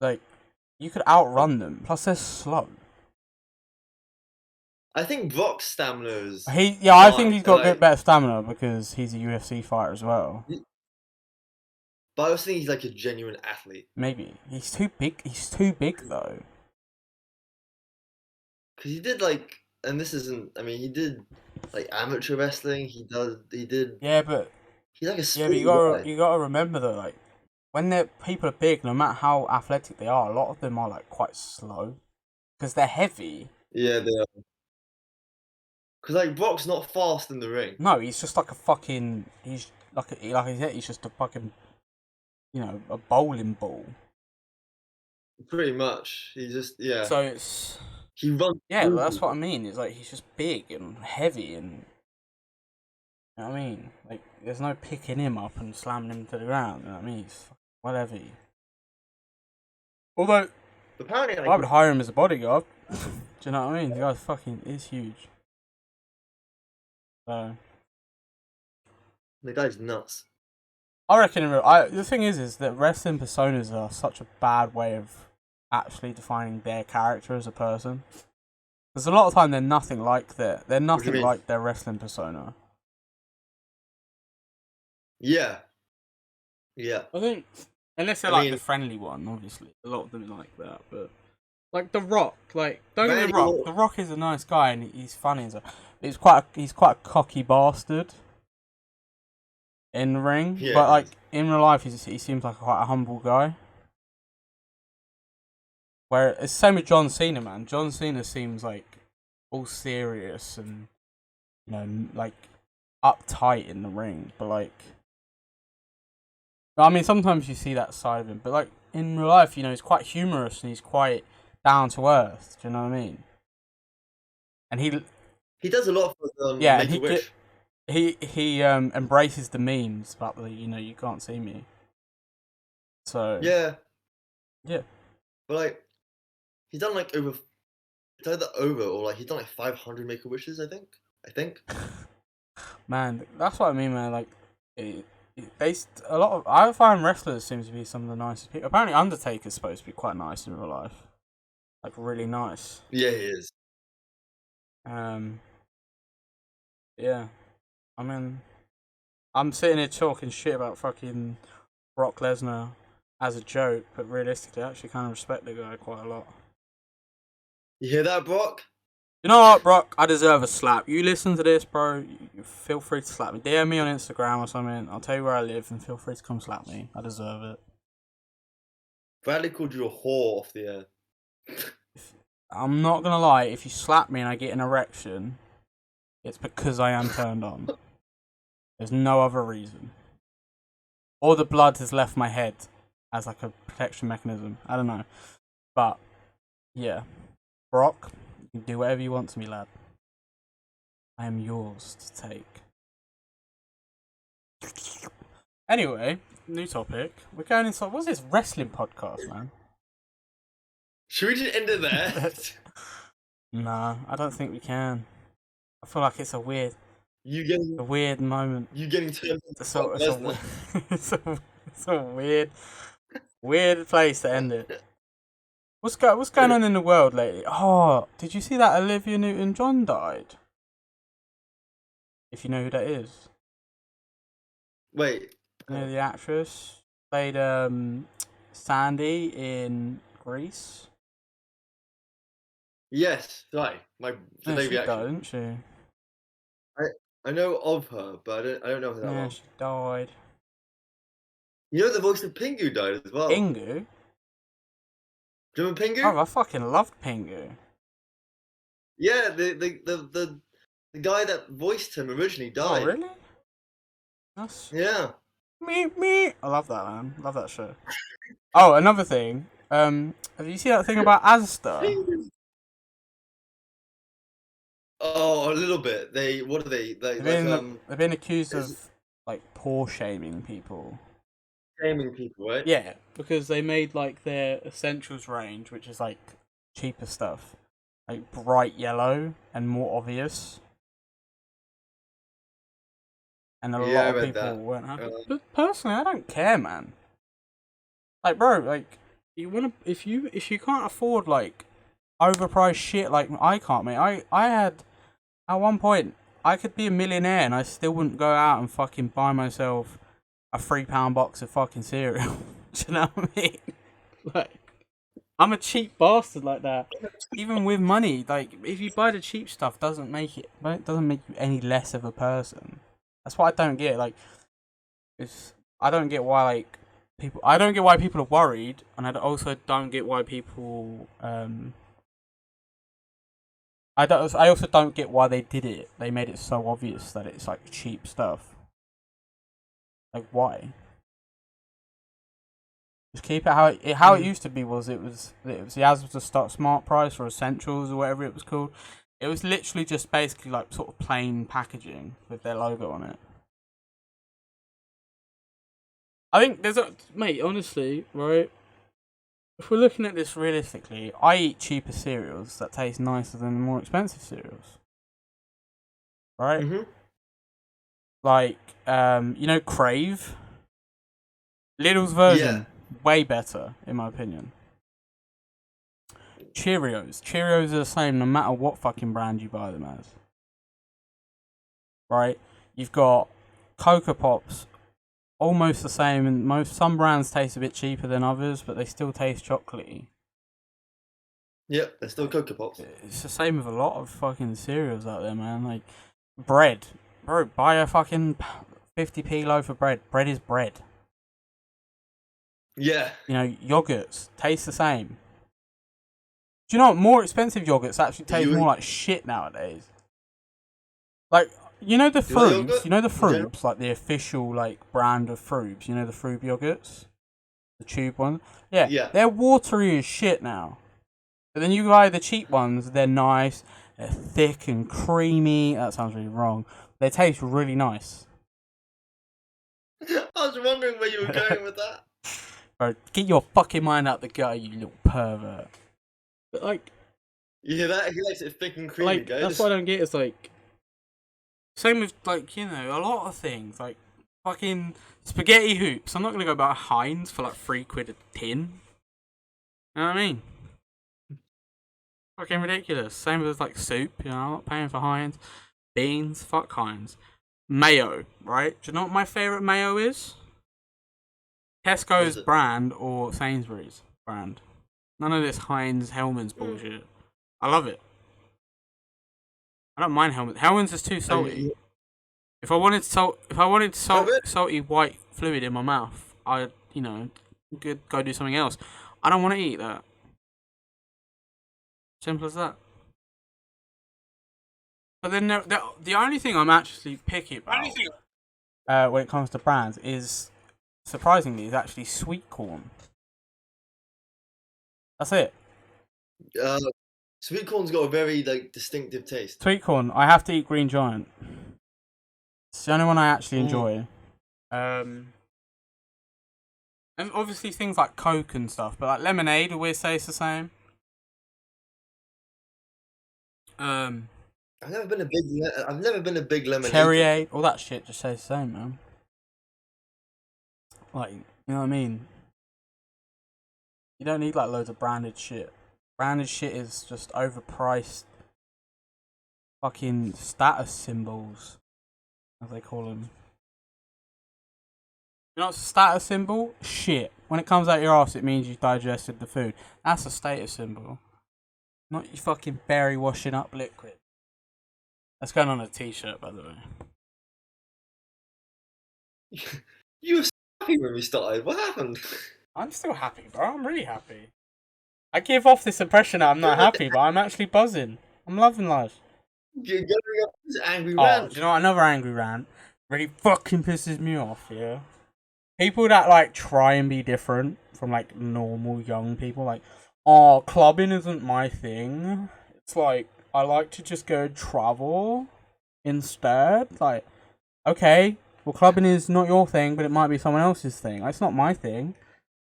Like, you could outrun them. Plus, they're slow. I think Brock's stamina is. I think he's got a bit better stamina because he's a UFC fighter as well. But I was thinking he's like a genuine athlete. Maybe he's too big. He's too big though. Because he did like, and this isn't. I mean, he did like amateur wrestling. He did. Yeah, but he's like a. Yeah, but you gotta remember though, like when people are big, no matter how athletic they are, a lot of them are like quite slow because they're heavy. Yeah, they are. Because like Brock's not fast in the ring. No, he's just like a fucking. He's like I said, he's just a fucking, a bowling ball. Pretty much, he just So it's. He runs. Yeah, that's what I mean. It's like he's just big and heavy, and you know what I mean. Like there's no picking him up and slamming him to the ground. You know what I mean? He's whatever. Although apparently, I would hire him as a bodyguard. Do you know what I mean? The guy fucking is huge. So the guy's nuts. I reckon. The thing is that wrestling personas are such a bad way of actually defining their character as a person. Because a lot of time they're nothing like that. They're nothing like their wrestling persona. Yeah. Yeah. I think unless they're the friendly one, obviously. A lot of them are like that, but like The Rock, like don't get me wrong, The Rock is a nice guy and he's funny as he's quite a cocky bastard in the ring. Yeah. But like in real life he seems like quite a humble guy. Where it's the same with John Cena, man. John Cena seems like all serious and like uptight in the ring, but like I mean sometimes you see that side of him, but like in real life, he's quite humorous and he's quite down to earth. Do you know what I mean? And he does a lot for Make-A-Wish. He embraces the memes about the you can't see me. So yeah. But like he's done like over. It's either over or like he's done like 500 Make-A-Wishes. I think. Man, that's what I mean, man. Like A lot of I find wrestlers seem to be some of the nicest people. Apparently, Undertaker's supposed to be quite nice in real life, like really nice. Yeah, he is. Um, yeah. I mean, I'm sitting here talking shit about fucking Brock Lesnar as a joke, but realistically, I actually kind of respect the guy quite a lot. You hear that, Brock? You know what, Brock? I deserve a slap. You listen to this, bro. You feel free to slap me. DM me on Instagram or something. I'll tell you where I live, and feel free to come slap me. I deserve it. Bradley called you a whore off the air. I'm not gonna lie. If you slap me and I get an erection, it's because I am turned on. There's no other reason. Or the blood has left my head as like a protection mechanism. I don't know. But, yeah. Brock, you can do whatever you want to me, lad. I am yours to take. Anyway, new topic. We're going inside. What's this wrestling podcast, man? Should we just end it there? Nah, I don't think we can. I feel like it's a weird moment. You getting turned It's on a, Lesnar. it's a weird place to end it. What's going on in the world lately? Oh, did you see that Olivia Newton-John died? If you know who that is. Wait. You know the actress? Played Sandy in Grease. Yes, right. My No, today she died, reaction. didn't she? I know of her, but I don't know her that Yeah, well. she died. You know the voice of Pingu died as well. Pingu? Do you remember Pingu? Oh, I fucking loved Pingu. Yeah, the guy that voiced him originally died. Oh, really? That's... Yeah. Me. I love that, man. Love that show. Oh, another thing. Have you seen that thing about Asda? Oh, a little bit. What are they? They've been accused of like poor shaming people. Shaming people, right? Yeah, because they made like their essentials range, which is like cheaper stuff, like bright yellow and more obvious. And a Yeah, I lot of read people that. weren't happy. But personally, I don't care, man. Like, bro, like if you can't afford like overpriced shit like I can't, mate. I had at one point I could be a millionaire and I still wouldn't go out and fucking buy myself a £3 box of fucking cereal. Do you know what I mean? Like, I'm a cheap bastard like that. Even with money, like if you buy the cheap stuff, doesn't make you any less of a person. That's what I don't get. Like, I don't get why people. I don't get why people are worried, and I also don't get why people. I also don't get why they did it. They made it so obvious that it's like cheap stuff. Like, why? Just keep it how it used to be. Was the Asda Start Smart Price or Essentials or whatever it was called. It was literally just basically like sort of plain packaging with their logo on it. I think mate, honestly, right? If we're looking at this realistically, I eat cheaper cereals that taste nicer than the more expensive cereals. Right? Mm-hmm. Like, you know, Crave? Lidl's version, way better, in my opinion. Cheerios are the same no matter what fucking brand you buy them as. Right? You've got Cocoa Pops, almost the same, and some brands taste a bit cheaper than others, but they still taste chocolatey. Yep, they're still Cocoa Pops. It's the same with a lot of fucking cereals out there, man. Like, bread. Bro, buy a fucking 50p loaf of bread. Bread is bread. Yeah. You know, yogurts taste the same. Do you know what? More expensive yogurts actually taste more like shit nowadays. Like, you know the Frubes? You know the Frubes? Like the official like brand of Frubes? You know the Frube yogurts? The tube ones? Yeah. They're watery as shit now. But then you buy the cheap ones, they're nice, they're thick and creamy. That sounds really wrong. They taste really nice. I was wondering where you were going with that. Bro, get your fucking mind out the gutter, you little pervert. But like... You hear that? He likes it thick and creamy, like, guys. That's what I don't get, is like... Same with, like, you know, a lot of things. Like, Fucking spaghetti hoops. I'm not gonna go buy Heinz for like £3 a tin. You know what I mean? Fucking ridiculous. Same as like soup. You know, I'm not paying for Heinz. Beans. Fuck Heinz. Mayo. Right? Do you know what my favorite mayo is? Tesco's brand or Sainsbury's brand. None of this Heinz Hellman's bullshit. I love it. I don't mind Hellman's. Hellman's is too salty. If I wanted salty white fluid in my mouth, I'd could go do something else. I don't want to eat that. Simple as that. But then the only thing I'm actually picky about when it comes to brands is, surprisingly, is actually sweet corn. That's it. Sweet corn's got a very distinctive taste. Sweet corn. I have to eat Green Giant. It's the only one I actually enjoy. And obviously things like Coke and stuff, but like lemonade, always say it's the same. I've never been a big lemonade. Cherryade, all that shit just says the same, man. Like, you know what I mean? You don't need like loads of branded shit. Branded shit is just overpriced fucking status symbols, as they call them. You know what's a status symbol? Shit. When it comes out your ass, it means you digested the food. That's a status symbol. Not you fucking berry washing up liquid. That's going on a t-shirt, by the way. You were happy when we started. What happened? I'm still happy, bro. I'm really happy. I give off this impression that I'm not happy, but I'm actually buzzing. I'm loving life. You're going up this angry rant. Do you know what? Another angry rant really fucking pisses me off, yeah? People that like try and be different from like normal young people, like, oh, clubbing isn't my thing. It's like, I like to just go travel instead. Like, okay, well, clubbing is not your thing, but it might be someone else's thing. It's not my thing.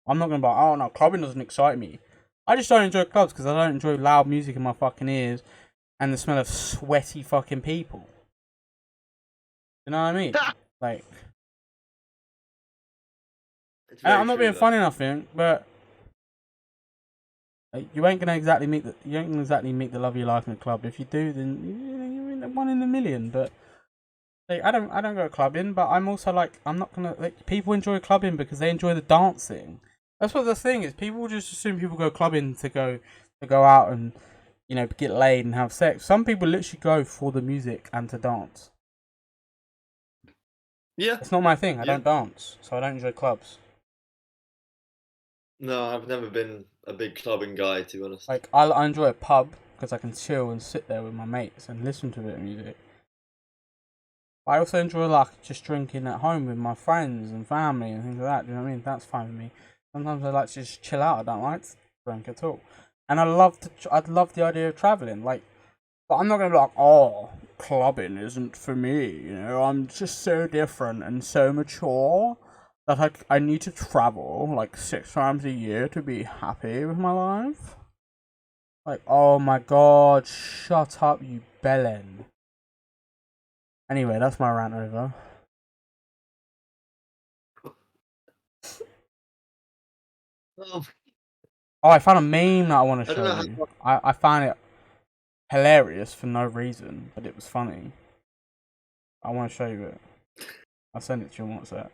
I'm not gonna be like, oh no, clubbing doesn't excite me. I just don't enjoy clubs because I don't enjoy loud music in my fucking ears and the smell of sweaty fucking people. You know what I mean? Like, I'm not being funny nothing, but you ain't gonna exactly meet the love of your life in a club. If you do, then you're one in a million. But like, I don't go clubbing, but I'm also like, I'm not gonna like, people enjoy clubbing because they enjoy the dancing. That's what the thing is. People just assume people go clubbing to go out and, you know, get laid and have sex. Some people literally go for the music and to dance. Yeah. It's not my thing. I don't dance, so I don't enjoy clubs. No, I've never been a big clubbing guy, to be honest. Like, I enjoy a pub because I can chill and sit there with my mates and listen to a bit of music. I also enjoy like just drinking at home with my friends and family and things like that. Do you know what I mean? That's fine with me. Sometimes I like to just chill out. I don't like to drink at all. And I'd love the idea of traveling. Like, but I'm not gonna be like, oh, clubbing isn't for me. You know, I'm just so different and so mature that I need to travel like 6 times a year to be happy with my life. Like, oh my god, shut up, you bellend. Anyway, that's my rant over. Oh, I found a meme that I want to show you. I found it hilarious for no reason, but it was funny. I want to show you it. I'll send it to you on WhatsApp.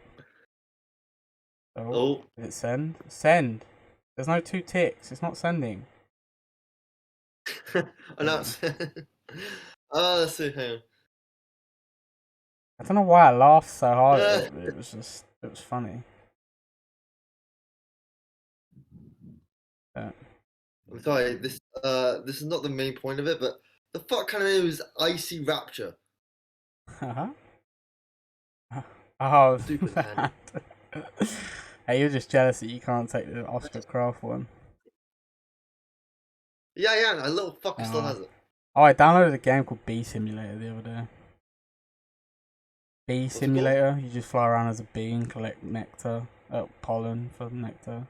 Oh. Did it send? Send! There's no 2 ticks. It's not sending. Oh, no. Let's see here. I don't know why I laughed so hard at it, but it was funny. I'm sorry, this is not the main point of it, but the fuck kind of name is Icy Rapture? Oh, stupid. Hey, you're just jealous that you can't take the Oscar Craft one. Yeah, a little fucker still has it. Oh, I downloaded a game called Bee Simulator the other day. Bee Simulator? You just fly around as a bee and collect nectar, pollen for nectar.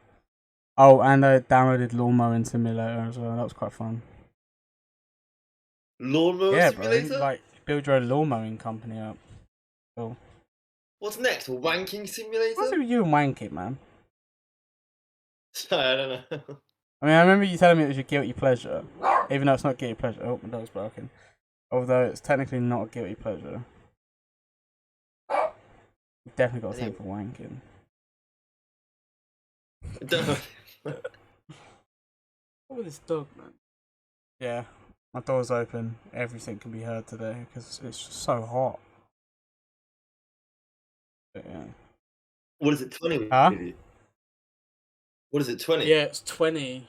Oh, and I downloaded Lawnmowing Simulator as well. That was quite fun. Lawnmower Simulator? Bro, like build your own lawnmowing company up. Cool. What's next? A wanking What's simulator? it with you and wanking, man? Sorry, I don't know. I mean, I remember you telling me it was your guilty pleasure, even though it's not guilty pleasure. Oh, my dog's barking. Although it's technically not a guilty pleasure. You've definitely got a thing for wanking. Don't. What with this dog, man? Yeah, my door's open. Everything can be heard today because it's just so hot. But yeah. What is it? 20? Huh? What is it? 20? Yeah, it's 20.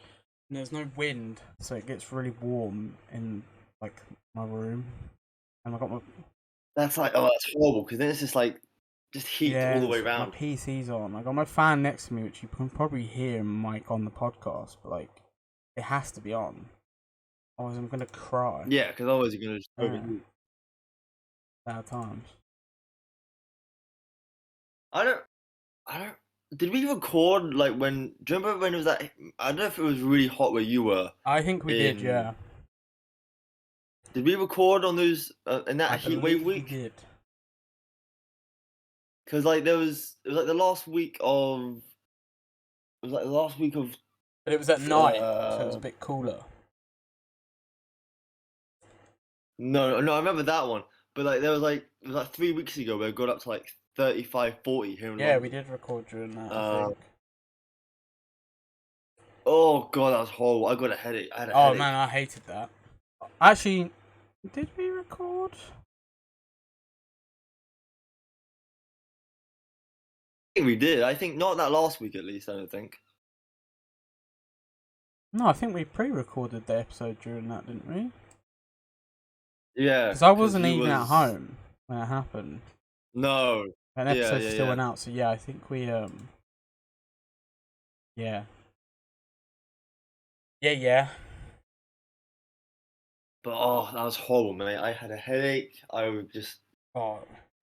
And there's no wind, so it gets really warm in like my room. And I got my That's like, oh, that's horrible because then it's just like, just heat all the way my around. PC's on. I got my fan next to me, which you can probably hear Mike on the podcast, but like it has to be on. Otherwise, I'm gonna cry. Yeah, because otherwise you're gonna just Yeah. overheat. Bad times. I don't. Did we record like when? Do you remember when it was that? I don't know if it was really hot where you were. I think we did, yeah. Did we record on those in that I heat believe wave we week? did. Because like it was like the last week of. It was like the last week of. But it was at night, so it was a bit cooler. No, I remember that one. But like there was like it was like 3 weeks ago where it got up to like 35, 40 here in Yeah, London. we did record during that, I think. Oh god, that was horrible. I got a headache. I had a headache. Man, I hated that. Actually, did we record? I think we did. I think not that last week at least. I don't think. No, I think we pre-recorded the episode during that, didn't we? Yeah. Because I wasn't even at home when it happened. No. An episode still went out, so yeah, I think we yeah. Yeah. But oh, that was horrible, mate. I had a headache. I was just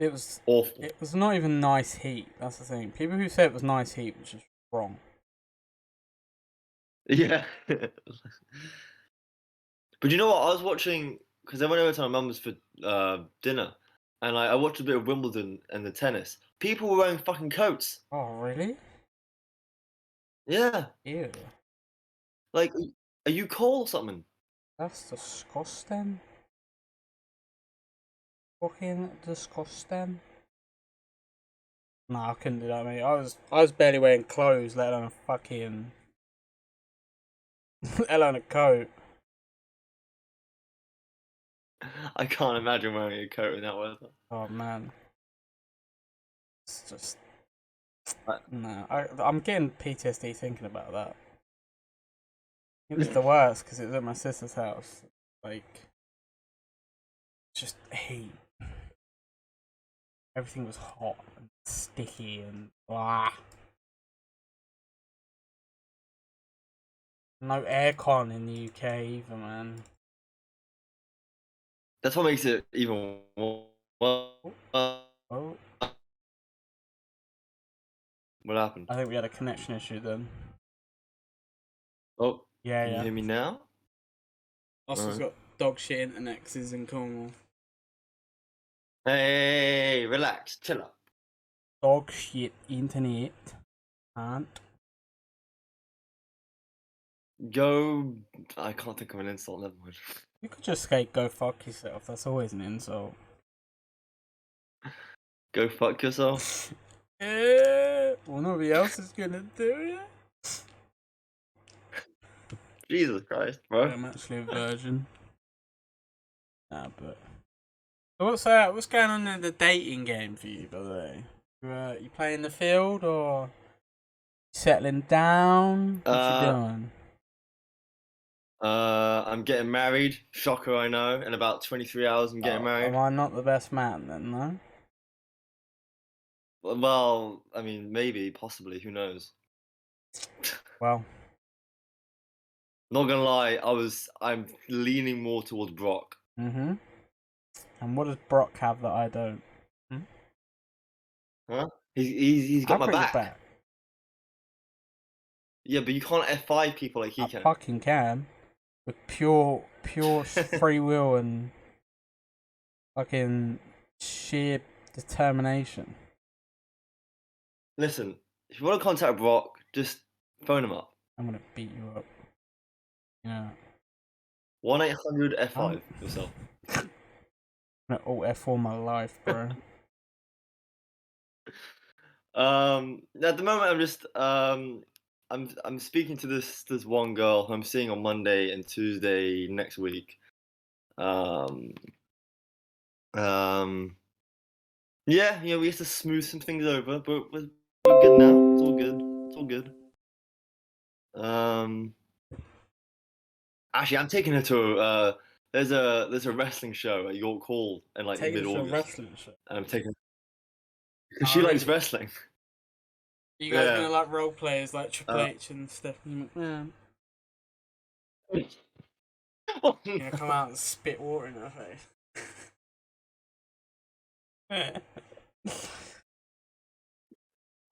it was awful. It was not even nice heat. That's the thing. People who say it was nice heat, which is wrong. Yeah. But you know what? I was watching because I went over to my mum's for dinner, and I watched a bit of Wimbledon and the tennis. People were wearing fucking coats. Oh, really? Yeah. Ew. Like, are you cold or something? That's disgusting. Fucking disgusting. Nah, I couldn't do that, mate. I was barely wearing clothes, let alone a fucking let alone a coat. I can't imagine wearing a coat in that weather. Oh man. It's just no. I'm getting PTSD thinking about that. It was the worst because it was at my sister's house. Like, just heat. Everything was hot and sticky and blah. No aircon in the UK either, man. That's what makes it even more. Oh. What happened? I think we had a connection issue then. Oh. Yeah, Can you hear me now? Austin's got dog shit internet because he's in Cornwall. Hey, relax, chill out. Dog shit internet. And Go. I can't think of an insult. Never mind. you could just say go fuck yourself. That's always an insult. Go fuck yourself. Well, nobody else is gonna do it. Jesus Christ, bro. I'm actually a virgin. Nah, but what's going on in the dating game for you, by the way? You playing the field or settling down? What you doing? I'm getting married. Shocker, I know. In about 23 hours, I'm getting married. Am I not the best man then, no? Well, I mean, maybe, possibly. Who knows? Well, not gonna lie, I'm leaning more towards Brock. And what does Brock have that I don't? Huh? He's got I'll my bring back. it back. Yeah, but you can't F5 people like he I can. fucking can. With pure free will and fucking sheer determination. Listen, if you want to contact Brock, just phone him up. I'm gonna beat you up. Yeah. 1-800-F5 yourself. I'm gonna alt F4 my life, bro. At the moment, I'm speaking to this one girl who I'm seeing on Monday and Tuesday next week. Um, um, yeah, we have to smooth some things over, but we're good now. It's all good. It's all good. Um, Actually, I'm taking her to there's a wrestling show at York Hall in like Take it to a mid-August, wrestling show. and I'm taking because Oh, she likes really? wrestling. You guys Yeah. gonna like role players like Triple Uh, H and Stephanie McMahon? oh, You gonna come no. out and spit water in her face?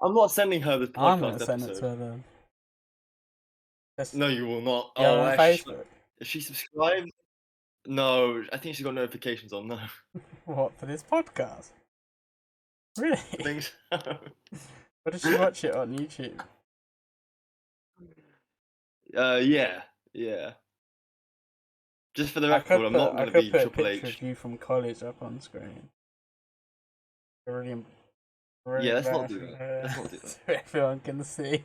I'm not sending her this I'm gonna podcast send it to episode. her then. That's, No, you will not. yeah, Oh, on Ash, Facebook. is she subscribed? No, I think she's got notifications on. No, What, for this podcast? Really? I think so. Or did she watch it on YouTube? Yeah, yeah. Just for the I record, could I'm put not gonna be a Triple picture H. of you from college up on screen. Really, really Yeah, let's not do embarrassing. that. Let's not do that. So everyone can see.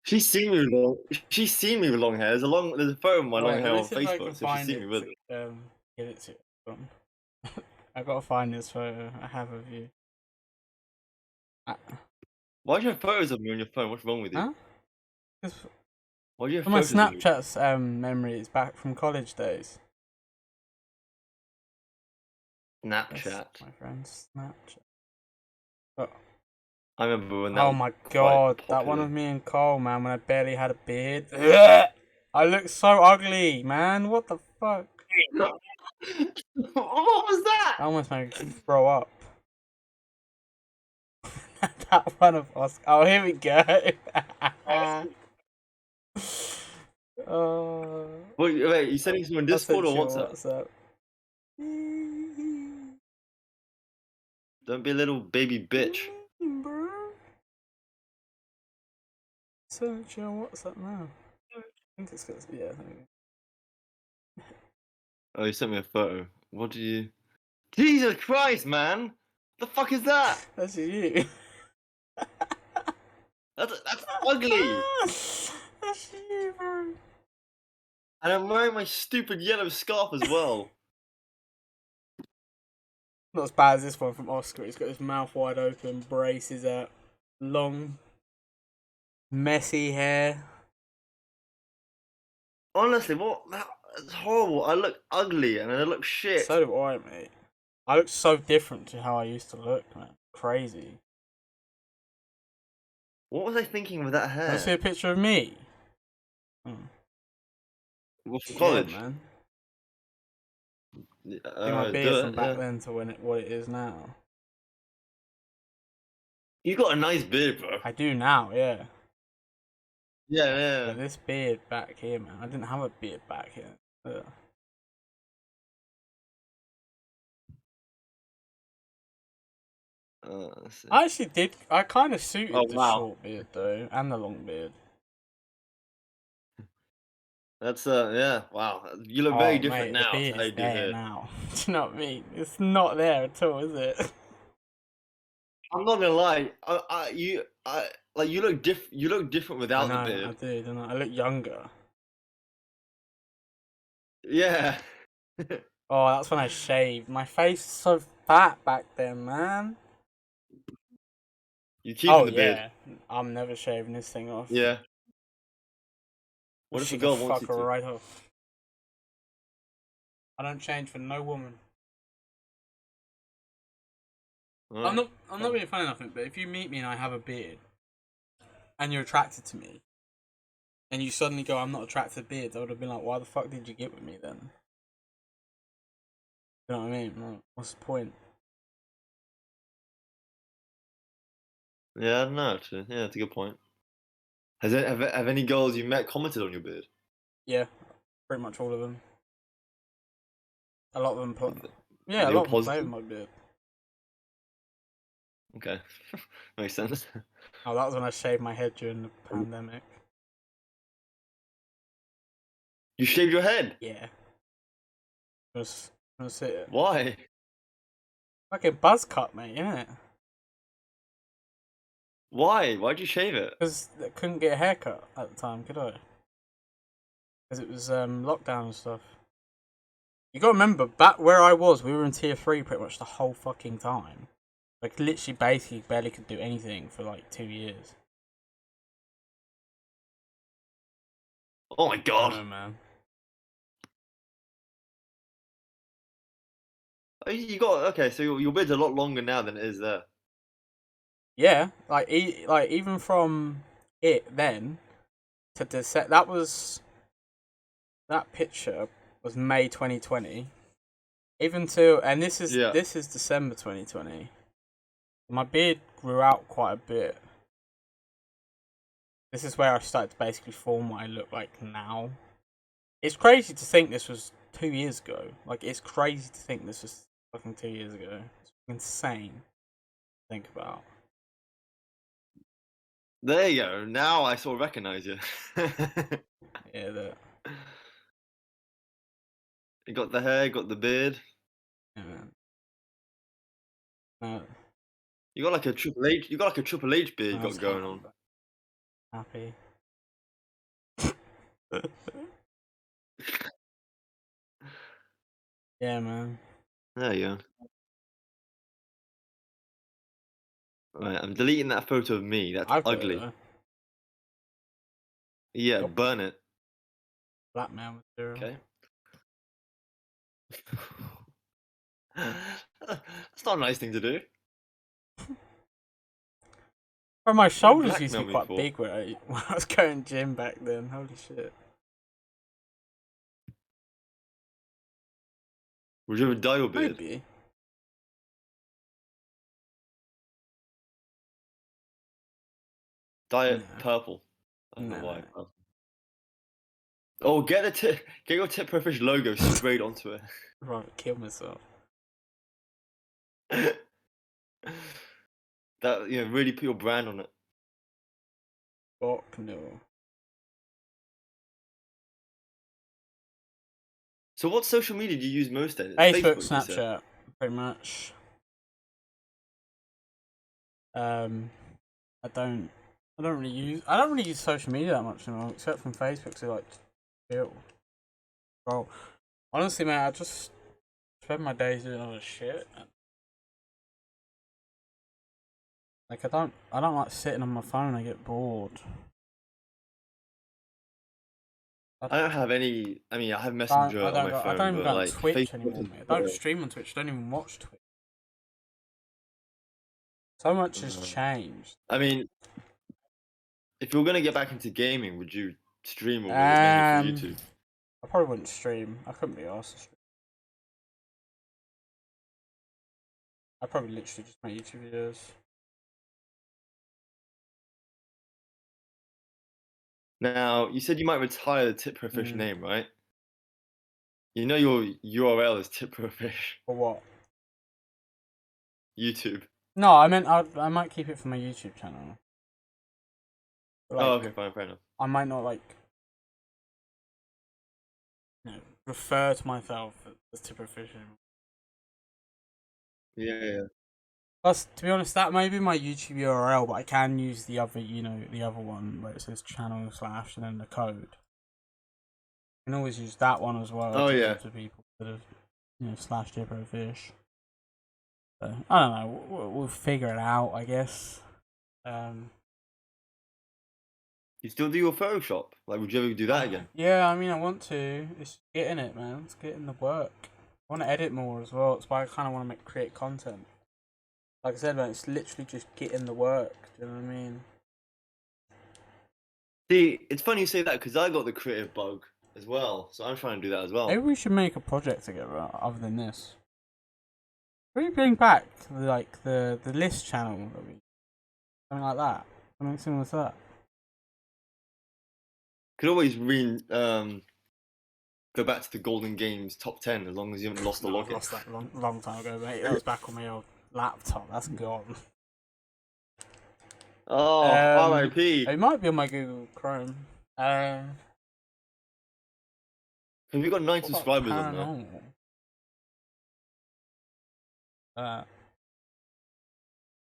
She's seen me with long. She's seen me with long hair. There's a photo of my long Wait, let hair me on see if I can Facebook, so she's find seen me it with it. to give it to you. I gotta find this photo I have of you. Why do you have photos of me on your phone? What's wrong with you? Huh? 'Cause Why do you have my photos of me? Snapchat's memories back from college days. Yes, Snapchat. my friends, Snapchat. Oh, I remember when that oh was my quite god, that one popular. of me and Cole, man, when I barely had a beard. I look so ugly, man. What the fuck? What was that? I almost made me throw up. That one of us. Oh, here we go. Oh, Wait, you sending this on I'll Discord send or you WhatsApp? a WhatsApp. Don't be a little baby bitch. Bro. Send you a WhatsApp now. I think it's got, yeah. Oh, you sent me a photo. What did you? Jesus Christ, man! The fuck is that? That's you. That's ugly. That's you, bro. And I'm wearing my stupid yellow scarf as well. Not as bad as this one from Oscar. He's got his mouth wide open, braces out, long, messy hair. Honestly, that's horrible. I look ugly and I look shit. So do I, mate. I look so different to how I used to look, man. Crazy. What was I thinking with that Can I see hair? a picture of me? Well, from Yeah, college. man. See my beard Do from it, back yeah. then to what it is now. You got a nice beard, bro. I do now, yeah. Yeah, yeah. But this beard back here, man. I didn't have a beard back here. Ugh. Let's see. I actually did. I kind of suited Oh the wow, short beard though, and the long beard. that's yeah. Wow, you look very Oh, different mate, the now to beard how is you do there here. now. Do you know what I mean? It's not there at all, is it? I'm not gonna lie. You look You look different I without the know, I beard. do, don't I? I look younger. Yeah. Oh, that's when I shaved. My face is so fat back then, man. You keeping Oh the beard. yeah, I'm never shaving this thing off. Yeah. What if a She can girl wants fuck you her to? right off. I don't change for no woman. Alright. I'm not being funny nothing, but if you meet me and I have a beard, and you're attracted to me, and you suddenly go, I'm not attracted to beards, I would have been like, why the fuck did you get with me then? You know what I mean? Like, what's the point? Yeah, I don't know. Actually, yeah, that's a good point. Have any girls you met commented on your beard? Yeah, pretty much all of them. A lot of them Are a they lot all of them play with positive? my beard. Okay, makes sense. Oh, that was when I shaved my head during the pandemic. You shaved your head. Yeah. Was it Why? like a buzz cut, mate, innit? Why? Why'd you shave it? Because I couldn't get a haircut at the time, could I? Because it was lockdown and stuff. You gotta remember, back where I was, we were in tier 3 pretty much the whole fucking time. Like, literally, basically, barely could do anything for like 2 years. Oh my I god. know, man. Oh, you got okay. So your beard's a lot longer now than it is there. Yeah, like, even from it then to that picture was May 2020. Even to, and Yeah. this is December 2020. My beard grew out quite a bit. This is where I started to basically form what I look like now. It's crazy to think this was 2 years ago. Like, it's crazy to think this was fucking 2 years ago. It's insane to think about. There you go. Now I sort of recognize you. Yeah, that. You got the hair, got the beard. Yeah, man. Uh, You got like a Triple H. You got like a Triple H beard you I was got going on. happy. Yeah, man. There you go. Right, I'm deleting that photo of me. That's I've got it ugly. though. Yeah, Yup. burn it. Blackmail material. Okay. That's not a nice thing to do. Bro, my What do you shoulders used to blackmail be me quite for? big when I was going gym back then. Holy shit. Would you ever dye your beard? Maybe. Dye No. it purple. I don't know No. why. Purple. Oh, get your Tip Pro Fish logo sprayed onto it. I'd rather kill myself. That really put your brand on it. Fuck no. So what social media do you use most then? It's Facebook, Facebook, you said. Snapchat, pretty much. I don't really use social media that much anymore, except from Facebook to like chill. Bro, honestly, man, I just spend my days doing other shit. Like, I don't like sitting on my phone. I get bored. I don't have any. I mean, I have Messenger on my I phone, don't even but go on like Twitch Facebook anymore, and mate. I don't Twitter. stream on Twitch. I don't even watch Twitch. So much has Uh, changed. I mean, if you're gonna get back into gaming, would you stream or was it mainly for YouTube? I probably wouldn't stream. I couldn't be asked to stream. I'd probably literally just make YouTube videos. Now, you said you might retire the Tip Pro Fish Mm. name, right? You know your URL is Tip Pro Fish For what? YouTube. No, I meant I might keep it for my YouTube channel. Like, Oh, okay, fine, fair enough. I might not refer to myself as Tipper Fish anymore. Yeah. Plus, to be honest, that may be my YouTube URL, but I can use the other, the other one where it says channel / and then the code. I can always use that one as well. Oh, yeah. To people that have, / Tipper Fish. So, I don't know. We'll figure it out, I guess. You still do your Photoshop? Like, would you ever do that again? Yeah, I mean, I want to. It's getting it, man. It's getting the work. I want to edit more as well. That's why I kind of want to create content. Like I said, man, it's literally just getting the work. Do you know what I mean? See, it's funny you say that because I got the creative bug as well, so I'm trying to do that as well. Maybe we should make a project together other than this. Maybe bring back the list channel, something like that. Something similar to that. Could always go back to the Golden Games top 10 as long as you haven't lost the No, I've login. lost that long time ago, mate. That was back on my old laptop. That's gone. Oh, R.I.P. It might be on my Google Chrome. Have Have you got 9 what about subscribers on there? paranormal?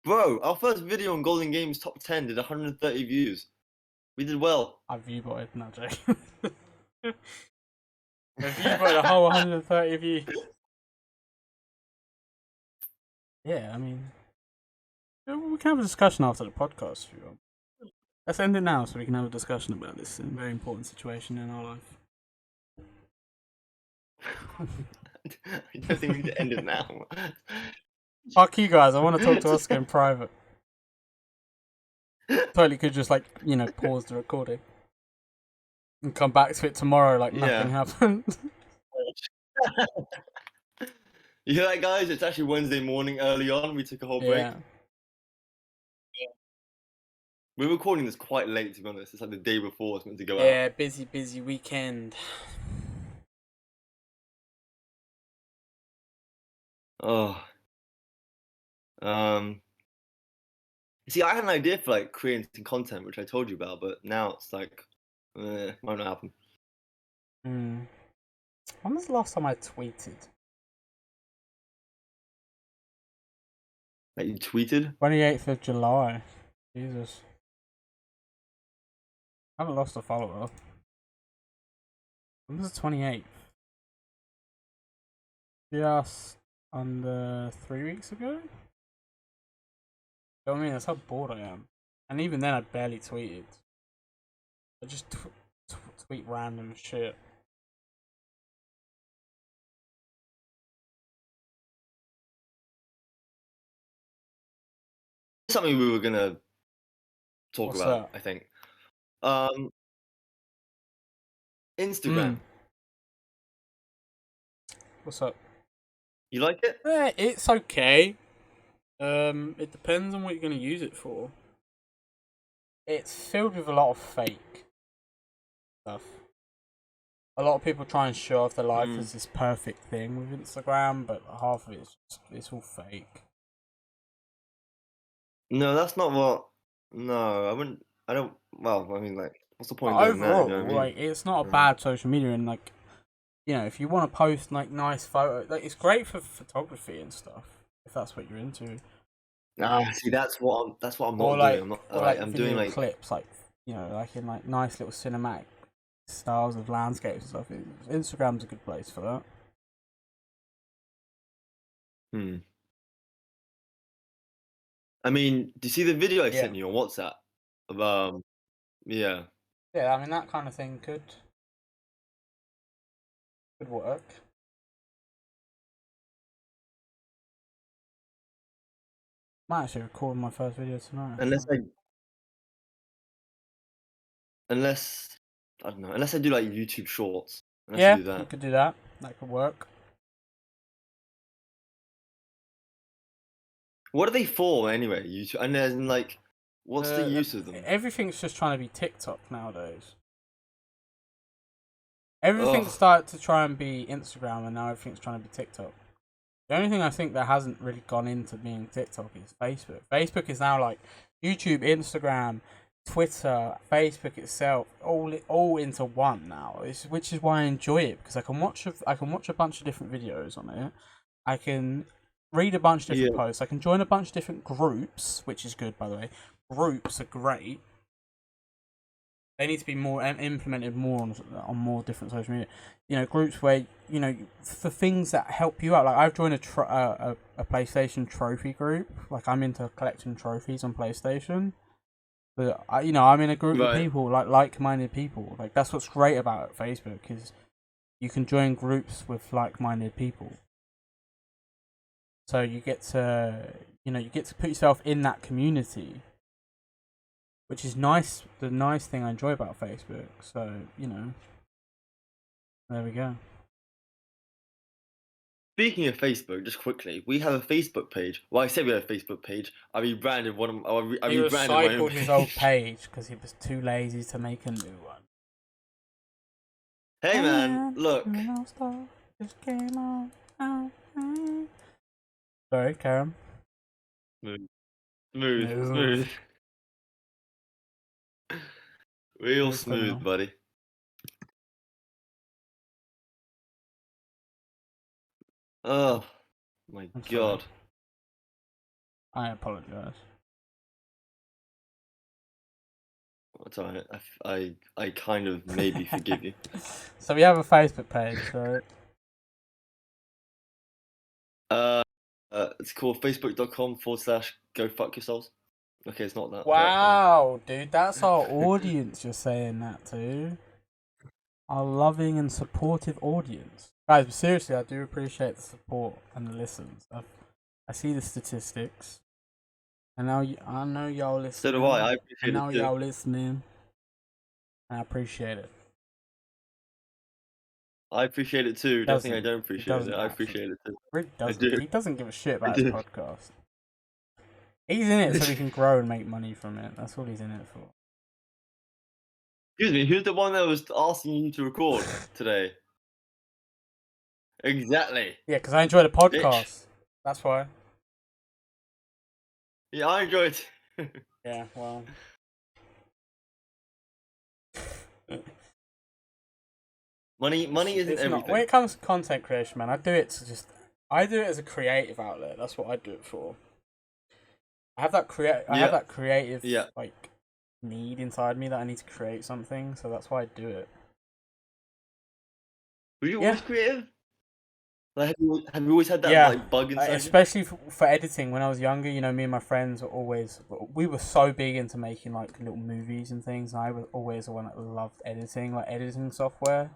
Bro, our first video on Golden Games top 10 did 130 views. We did well. I viewbotted, no joke. I viewbotted a whole 130 views. Yeah, I mean, we can have a discussion after the podcast if you want. Let's end it now so we can have a discussion about this very important situation in our life. I don't think we need to end it now. Fuck you guys, I want to talk to Oscar in private. Totally could just, like, you know, pause the recording and come back to it tomorrow like nothing happened. You hear that, guys? It's actually Wednesday morning early on. We took a whole break. Yeah. We're recording this quite late, to be honest. It's like the day before it's meant to go out. Yeah, busy weekend. Oh. See, I had an idea for like creating some content, which I told you about, but now it's like, might not happen. When was the last time I tweeted? Like you tweeted? 28th of July. Jesus. I haven't lost a follower. When was the 28th? Just under 3 weeks ago? You know what I mean? That's how bored I am. And even then, I barely tweeted. I just tweet random shit. Something we were gonna talk What's about, that? I think. Instagram. What's up? You like it? It's okay. It depends on what you're going to use it for. It's filled with a lot of fake stuff. A lot of people try and show off their life as this perfect thing with Instagram, but half of it's all fake. No, that's not what. No, I wouldn't. I don't. Well, I mean, like, what's the point of doing that? Overall, You know what I mean? like, it's not a bad social media, and like, you know, if you want to post like nice photos, like, it's great for photography and stuff if that's what you're into. See, that's what I'm not Or like, doing. I'm not. or like I'm video doing like. clips, like, you know, like in like nice little cinematic styles of landscapes and stuff. Instagram's a good place for that. I mean, do you see the video I Yeah. sent you on WhatsApp? Yeah. Yeah, I mean, that kind of thing could work. Might actually record my first video tonight. Unless I don't know. Unless I do like YouTube Shorts. Unless Yeah, I do that. you could do that. That could work. What are they for anyway? YouTube, and then like, what's the use of them? Everything's just trying to be TikTok nowadays. Everything started to try and be Instagram, and now everything's trying to be TikTok. The only thing I think that hasn't really gone into being TikTok is Facebook. Facebook is now like YouTube, Instagram, Twitter, Facebook itself, all into one now. Which is why I enjoy it, because I can watch a bunch of different videos on it. I can read a bunch of different posts. I can join a bunch of different groups, which is good, by the way. Groups are great. They need to be more implemented more on more different social media. You know, groups where, you know, for things that help you out. Like, I've joined a PlayStation trophy group. Like, I'm into collecting trophies on PlayStation. But you know, I'm in a group of people, like-minded people. Like, that's what's great about Facebook, is you can join groups with like-minded people. So you get to put yourself in that community, which is nice. The nice thing I enjoy about Facebook. So, you know, there we go. Speaking of Facebook, just quickly, we have a Facebook page. Well, I said we have a Facebook page. I rebranded one of. He recycled his old page because he was too lazy to make a new one. Hey man, look. Sorry, Karen. Smooth. Real Real criminal. smooth, buddy. Oh my I'm sorry. god. I apologize. It's alright. I kind of maybe forgive you. So we have a Facebook page, right? It's called facebook.com/go fuck yourselves. Okay, it's not that. Wow, dude, that's our audience you're saying that to. Our loving and supportive audience. Guys, seriously, I do appreciate the support and the listens. I see the statistics. And now I know y'all listening. So do I. I And appreciate now it too. y'all listening. I appreciate it. I appreciate it too. Don't think I don't appreciate it. I appreciate it too. Really doesn't. do. He doesn't give a shit I about his do. podcast. He's in it so he can grow and make money from it. That's all he's in it for. Excuse me, who's the one that was asking you to record today? Exactly. Yeah, because I enjoy the podcast. Bitch. That's why. Yeah, I enjoy it. Yeah, well. Money isn't It's everything. not. When it comes to content creation, man, I do it as a creative outlet. That's what I do it for. I have that creative like need inside me that I need to create something, so that's why I do it. Were you always creative? Like, have you always had that like bug inside you? Especially for editing. When I was younger, you know, me and my friends we were so big into making like little movies and things. And I was always the one that loved editing, like editing software.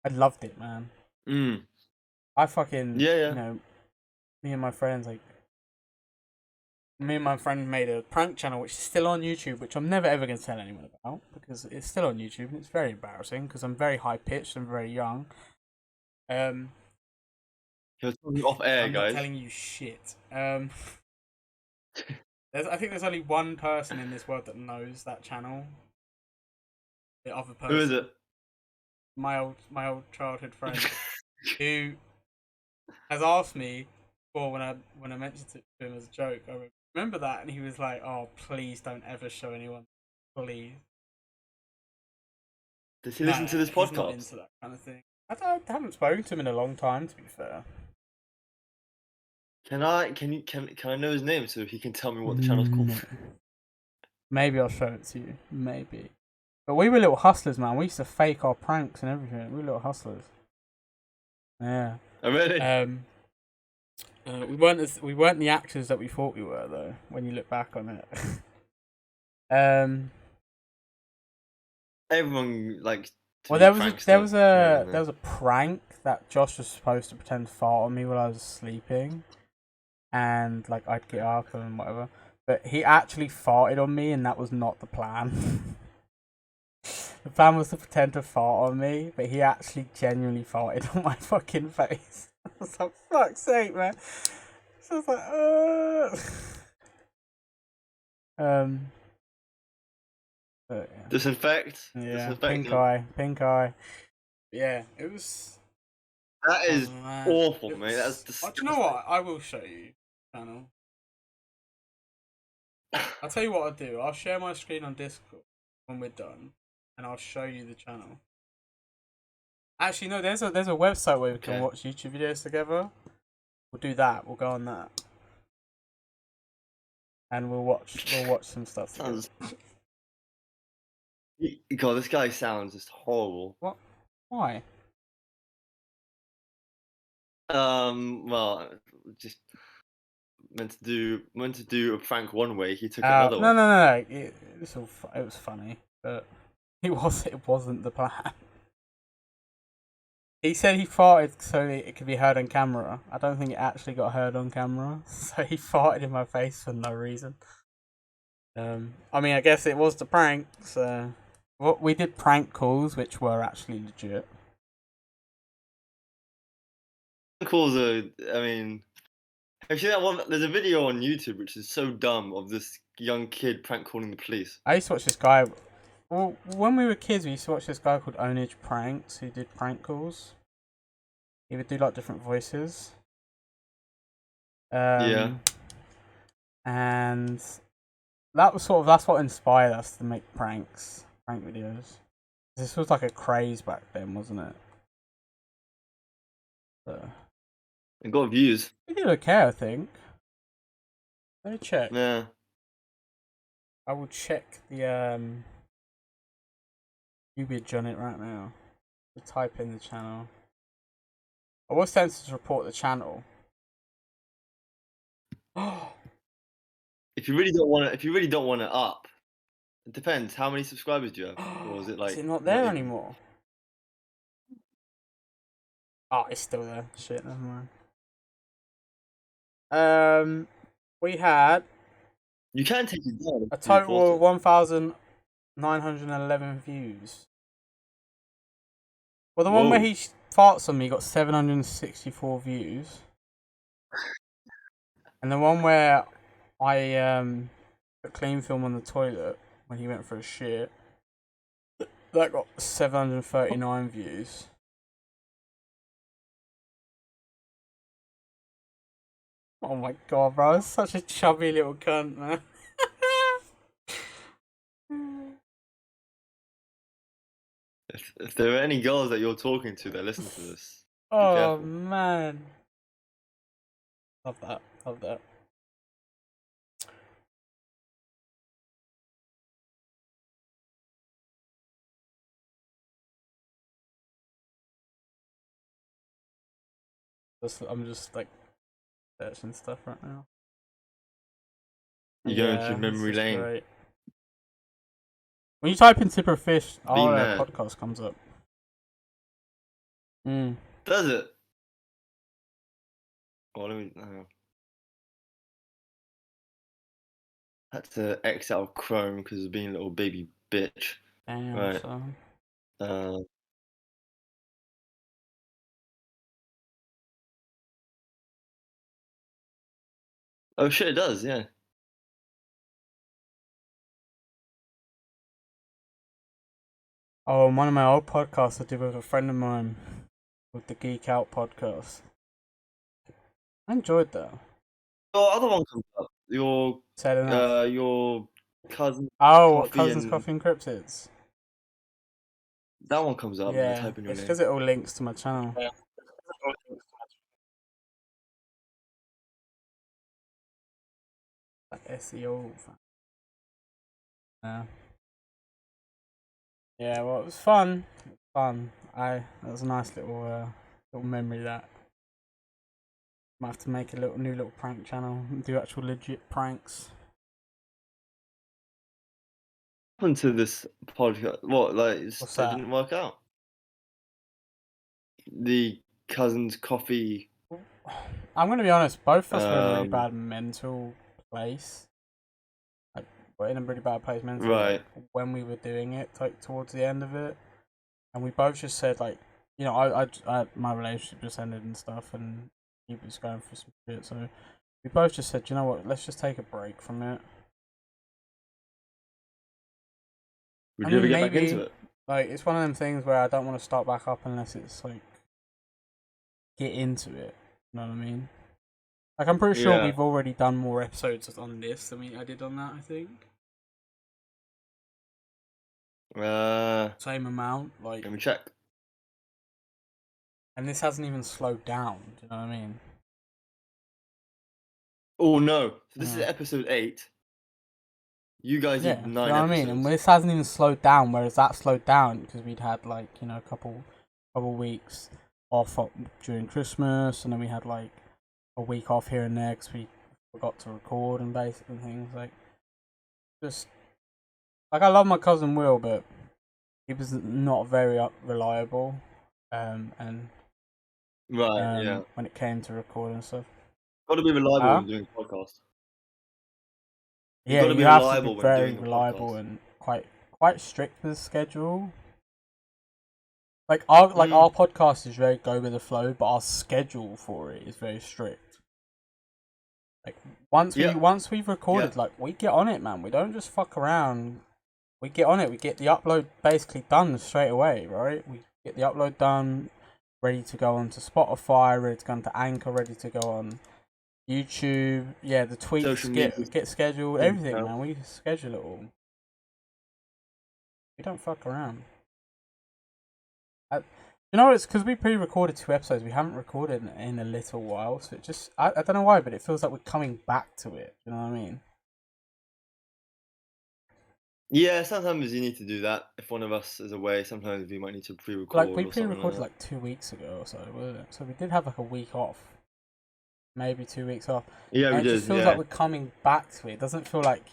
I loved it, man. I fucking you know, me and my friends made a prank channel which is still on YouTube, which I'm never ever going to tell anyone about because it's still on YouTube and it's very embarrassing because I'm very high pitched and very young. He was talking off air, I'm guys. not telling you shit. I think there's only one person in this world that knows that channel. The other person. Who is it? My old childhood friend, who has asked me before when I mentioned it to him as a joke. I remember that, and he was like, "Oh, please don't ever show anyone, please." Does he listen to this podcast? He's not into that kind of thing. I haven't spoken to him in a long time, to be fair. Can I know his name so he can tell me what the channel's called? Maybe I'll show it to you. Maybe. But we were little hustlers, man. We used to fake our pranks and everything. We were little hustlers. Yeah. Oh, really? We weren't the actors that we thought we were though. When you look back on it. Everyone like. Well, there was a prank that Josh was supposed to pretend to fart on me while I was sleeping, and like I'd get up and whatever. But he actually farted on me, and that was not the plan. The plan was to pretend to fart on me, but he actually genuinely farted on my fucking face. I was like, fuck's sake, man. So I was like, But, yeah. Disinfect. Yeah, pink eye. Yeah, it was. That is awful, mate. That's disgusting. Do you know what? I will show you the channel. I'll tell you what I'll do. I'll share my screen on Discord when we're done, and I'll show you the channel. Actually, no. There's a website where we can watch YouTube videos together. We'll do that. We'll go on that, and we'll watch some stuff together. God, this guy sounds just horrible. What? Why? Well, just meant to do a prank one way. He took another one. No. It was funny, but it wasn't the plan. He said he farted so it could be heard on camera. I don't think it actually got heard on camera, so he farted in my face for no reason. I mean, I guess it was the prank. So, we did prank calls, which were actually legit. Calls are. I mean, have you seen that one? There's a video on YouTube which is so dumb of this young kid prank calling the police. I used to watch this guy. Well, when we were kids, we used to watch this guy called Onage Pranks who did prank calls. He would do like different voices. Yeah. And that's what inspired us to make pranks. prank videos. This was like a craze back then, wasn't it? So, It got views. we did okay, I think. Let me check. Yeah. I will check the Ubage on it right now. We'll type in the channel. I was tempted to report the channel. Oh, If you really don't want it up, it depends. How many subscribers do you have, or is it like is it not there even? anymore? Oh, it's still there. Shit, never mind. We had You can take it down. a if you total force of it. 1,911 views. Well, the one where Whoa. he farts on me got 764 views. And the one where I put clean film on the toilet when he went for a shit, that got 739 views. Oh my god, bro, it's such a chubby little cunt, man. If there are any girls that you're talking to that listen to this, be Oh careful. man. Love that. Love that. I'm just like searching stuff right now. You're going through This memory is lane. great. When you type in Tipper Fish, Been our there. podcast comes up. Does it? Oh, let me. Had to X out of Chrome because of being a little baby bitch. Damn, Right. son. Oh shit, it does. Yeah. Oh, one of my old podcasts I did with a friend of mine with the Geek Out podcast. I enjoyed that. Your other one comes up. Your cousin. Cousins Coffee and Cryptids. That one comes up when you Yeah, type in your it's name. because it all links to my channel. Yeah. Like SEO. Yeah. Yeah, well, it was fun. That was a nice little memory. That might have to make a new little prank channel and do actual legit pranks. What happened to this podcast? What, like, it didn't work out? The Cousins Coffee. I'm gonna be honest. Both of us were in a really bad mental place. Like, we're in a really bad place mentally. Right. Like, when we were doing it, like towards the end of it, and we both just said, like, you know, I my relationship just ended and stuff, and he was going through some shit. So we both just said, you know what, let's just take a break from it. Would you ever get back into it? Like, it's one of them things where I don't want to start back up unless it's like get into it. You know what I mean? Like, I'm pretty sure we've already done more episodes on this than I did on that. I think. Same amount. Like, let me check. And this hasn't even slowed down. Do you know what I mean? Oh no! So this is episode 8. You guys did 9 you know what I mean? episodes. And this hasn't even slowed down, whereas that slowed down because we'd had, like, you know, a couple weeks off during Christmas, and then we had like a week off here and there because we forgot to record and basically things like. Just like, I love my cousin Will, but he was not very reliable, and right, when it came to recording stuff. Got to be reliable when doing a podcast. Yeah, you have to be very reliable and quite strict with the schedule. Like our podcast is very go with the flow, but our schedule for it is very strict. Like once we've recorded, like, we get on it, man. We don't just fuck around. We get on it. We get the upload basically done straight away, right? We get the upload done, ready to go onto Spotify, ready to go onto Anchor, ready to go on YouTube. Yeah, the tweets get scheduled, everything, man. We schedule it all. We don't fuck around. You know, it's because we pre-recorded 2 episodes. We haven't recorded in a little while, so it just I don't know why, but it feels like we're coming back to it. You know what I mean? Yeah, sometimes you need to do that. If one of us is away, sometimes we might need to pre-record Like we or something pre-recorded like like 2 weeks ago or so, wasn't it? So we did have like a week off, maybe 2 weeks off. that. Yeah, we And it just did. feels Yeah, like we're coming back to it. It doesn't feel like,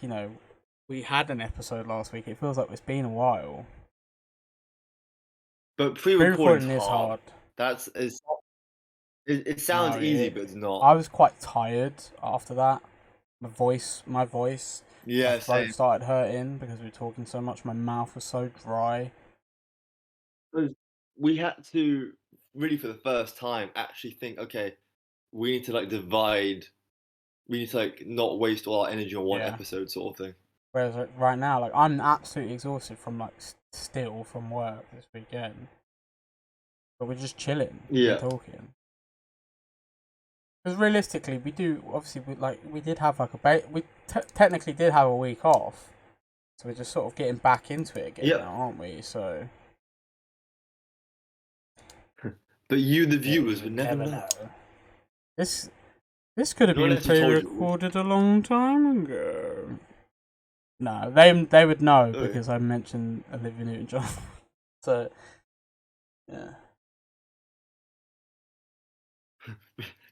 we had an episode last week. It feels like it's been a while. but pre-recording Pre-recording is is hard. hard. It sounds No, easy, but it's not. I was quite tired after that. My voice, Yeah, my throat same. started hurting because we were talking so much. My mouth was so dry. 'Cause we had to really, for the first time, actually think, okay, we need to like divide. We need to like not waste all our energy on one Yeah. episode, sort of thing. Whereas like, right now, like I'm absolutely exhausted from like still from work this weekend. But we're just chilling. Yeah. We're talking. Because realistically, we do obviously we did have like we technically did have a week off, so we're just sort of getting back into it again Yep. now, aren't we? So. But you, the Yeah, viewers, you would never know. This could have No one been actually told you. pre-recorded a long time ago. No, they would know Oh, yeah. because I mentioned Olivia Newton-John. So, yeah.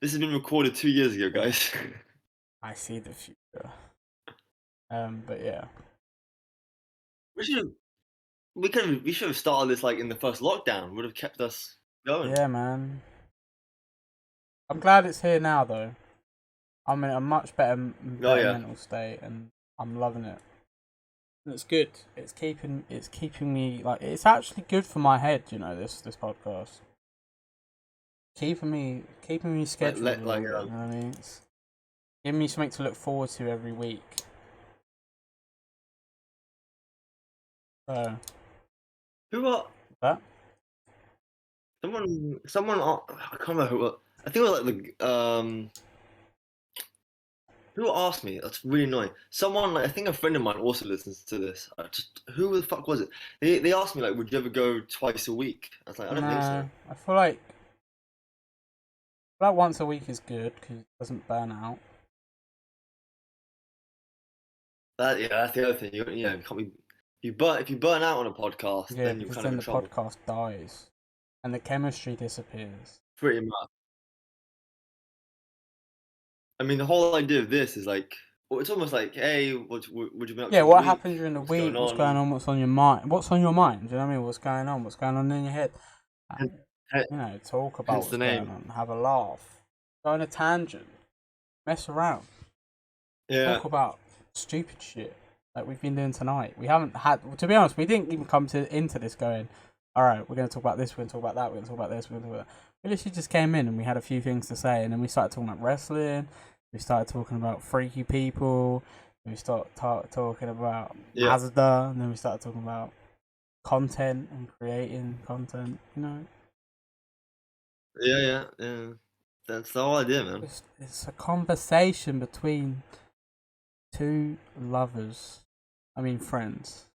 This has been recorded 2 years ago, guys. I see the future. But yeah. We should have started this like in the first lockdown. Would have kept us going. Yeah, man. I'm glad it's here now, though. I'm in a much better mental state, and I'm loving it. It's good. It's keeping me like it's actually good for my head. This podcast. Keeping me scheduled. You know what I mean? It's giving me something to look forward to every week. So. Who are that? Someone. I can't remember who. I think it was like the Who asked me? That's really annoying. Someone, like, I think a friend of mine also listens to this. Who the fuck was it? They asked me like, would you ever go twice a week? I was like, I don't think so. I feel like once a week is good because it doesn't burn out. That's the other thing. You can't be. If you burn out on a podcast, then you're kind of in trouble. The podcast dies, and the chemistry disappears. Pretty much. I mean, the whole idea of this is like, it's almost like, hey, would you be up? Yeah, what happened during the week? What's going on? What's on your mind? What's on your mind? Do you know what I mean? What's going on? What's going on in your head? Talk about what's going on. Have a laugh. Go on a tangent. Mess around. Yeah. Talk about stupid shit like we've been doing tonight. We haven't had, to be honest, we didn't even come into this going, all right, we're going to talk about this, we're going to talk about that, we're going to talk about this, we're going to talk about that. We literally just came in and we had a few things to say, and then we started talking about wrestling, we started talking about freaky people, we started talking about Asda, and then we started talking about content and creating content, Yeah. That's the whole idea, man. It's a conversation between two lovers. I mean, friends.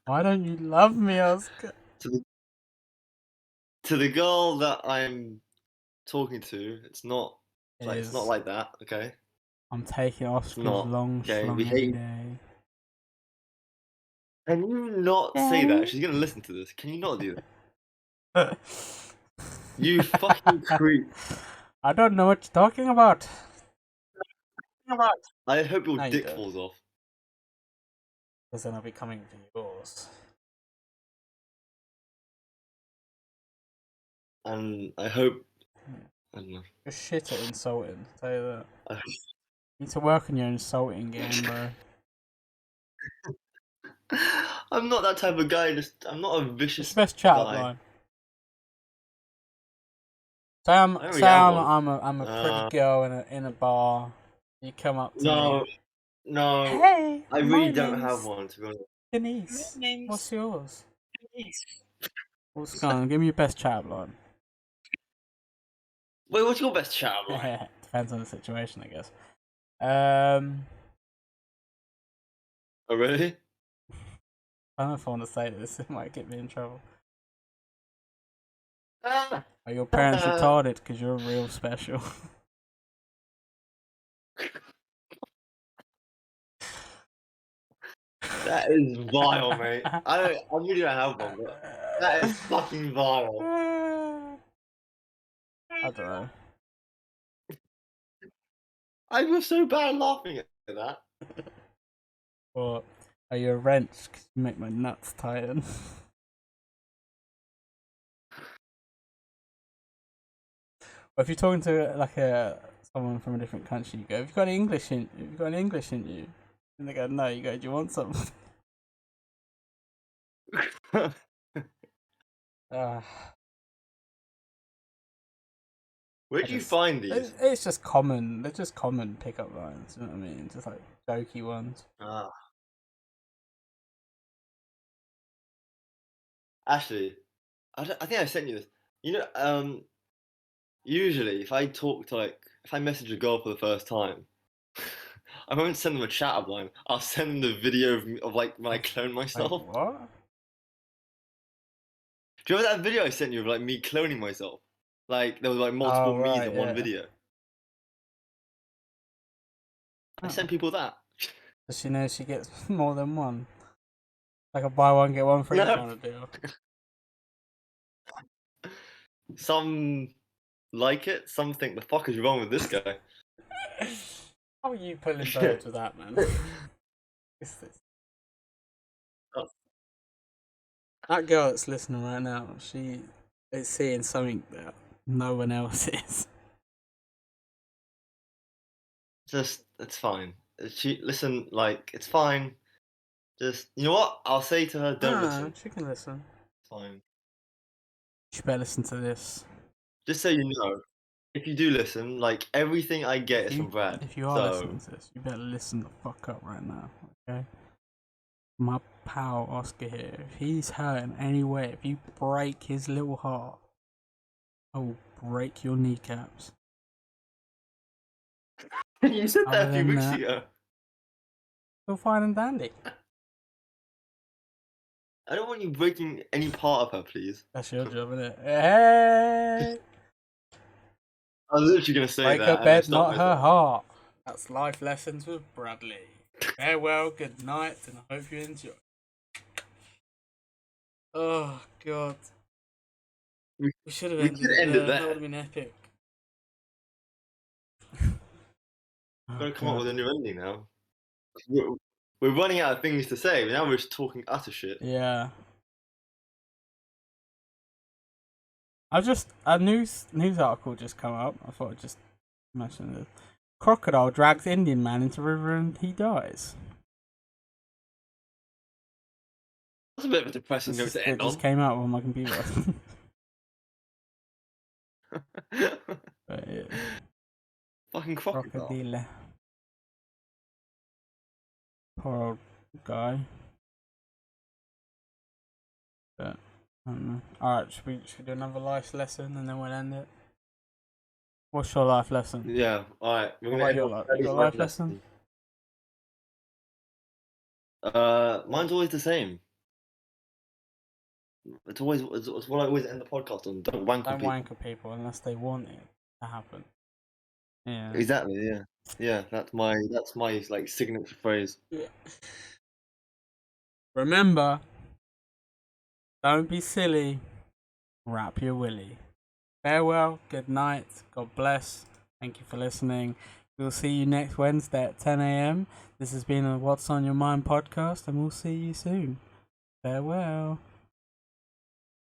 Why don't you love me, Oscar? To the girl that I'm talking to, it's not like that, okay? I'm taking Oscar's long schlong every day. Can you not say that? She's gonna listen to this. Can you not do that? You fucking creep. I don't know what you're talking about. I hope your dick falls off. Because then I'll be coming for yours. And I hope. I don't know. You're shit at insulting, I'll tell you that. You need to work on your insulting game, bro. I'm not that type of guy. I'm not a vicious. It's the best chat line. Say I'm a pretty girl in a bar. You come up to me. No. Hey, I really don't have one, to be honest. Denise. What's yours? Denise. What's going on? Give me your best chat line. Wait, what's your best chat line? Depends on the situation, I guess. Oh, really? I don't know if I want to say this, it might get me in trouble. Ah. Are your parents retarded because you're real special? That is vile, mate. I really don't have one, but that is fucking vile. I don't know. I was so bad laughing at that. Or are you a wrench because you make my nuts tighten? Or if you're talking to like someone from a different country, you go, "Have you got any English in? Have you got any English in you?" And they go, "No." You go, "Do you want some?" uh, Where I do you just, find these? it's just common. They're just common pickup lines. You know what I mean? Just like jokey ones. Ah, actually, I think I sent you this. You know, usually if I message a girl for the first time, I won't send them a chat of mine. I'll send them the video of like when I clone Like myself. what? Do you remember that video I sent you of like me cloning myself? Like there was like multiple Oh me's right, in one yeah. video. I Oh. send people that. Does she know she gets more than one? Like a buy one get one free No, kind of deal. some like it. Some think the fuck is wrong with this guy. How are you pulling birds with that, man? Oh, That girl that's listening right now, she is seeing something that no one else is. just it's fine. She listen like it's fine. Just you know what? I'll say to her, don't Ah, listen. she can listen. It's fine. She better listen to this. Just so you know, if you do listen, like everything I get If is you from Brad. if you are So listening to this, you better listen the fuck up right now, okay? My pal Oscar here, if he's hurt in any way, if you break his little heart, I will break your kneecaps. you said that Other a few than weeks that, ago. feel fine and dandy. I don't want you breaking any part of her, please. That's your job, isn't it? Hey! I was literally gonna say Break her that, and I bed, stopped not her myself. heart. That's life lessons with Bradley. Farewell, good night, and I hope you enjoy. Oh god, We, we should have we ended could it end it there. That would there. have been epic. Oh Gotta come up god. with a new ending now. We're, we're running out of things to say, but now we're just talking utter shit. Yeah. I just a news article just come up. I thought I'd just mention it. Crocodile drags Indian man into river and he dies. That's a bit of a depressing note to It end just on. came out on my computer. But yeah. Fucking crocodile. Crocodile. Poor old guy. But I don't know. Alright, should we do another life lesson and then we'll end it? What's your life lesson? Yeah, alright. We're What gonna about end your on life? You Freddy's got a life life lesson? Mine's always the same. It's what I always end the podcast on. Don't wank on Don't people. wank at people unless they want it to happen. Yeah. Exactly, yeah. Yeah, that's my like signature phrase. Yeah. Remember, don't be silly. Wrap your willy. Farewell, good night, God bless. Thank you for listening. We'll see you next Wednesday at 10 a.m. This has been a What's on Your Mind podcast, and we'll see you soon. Farewell.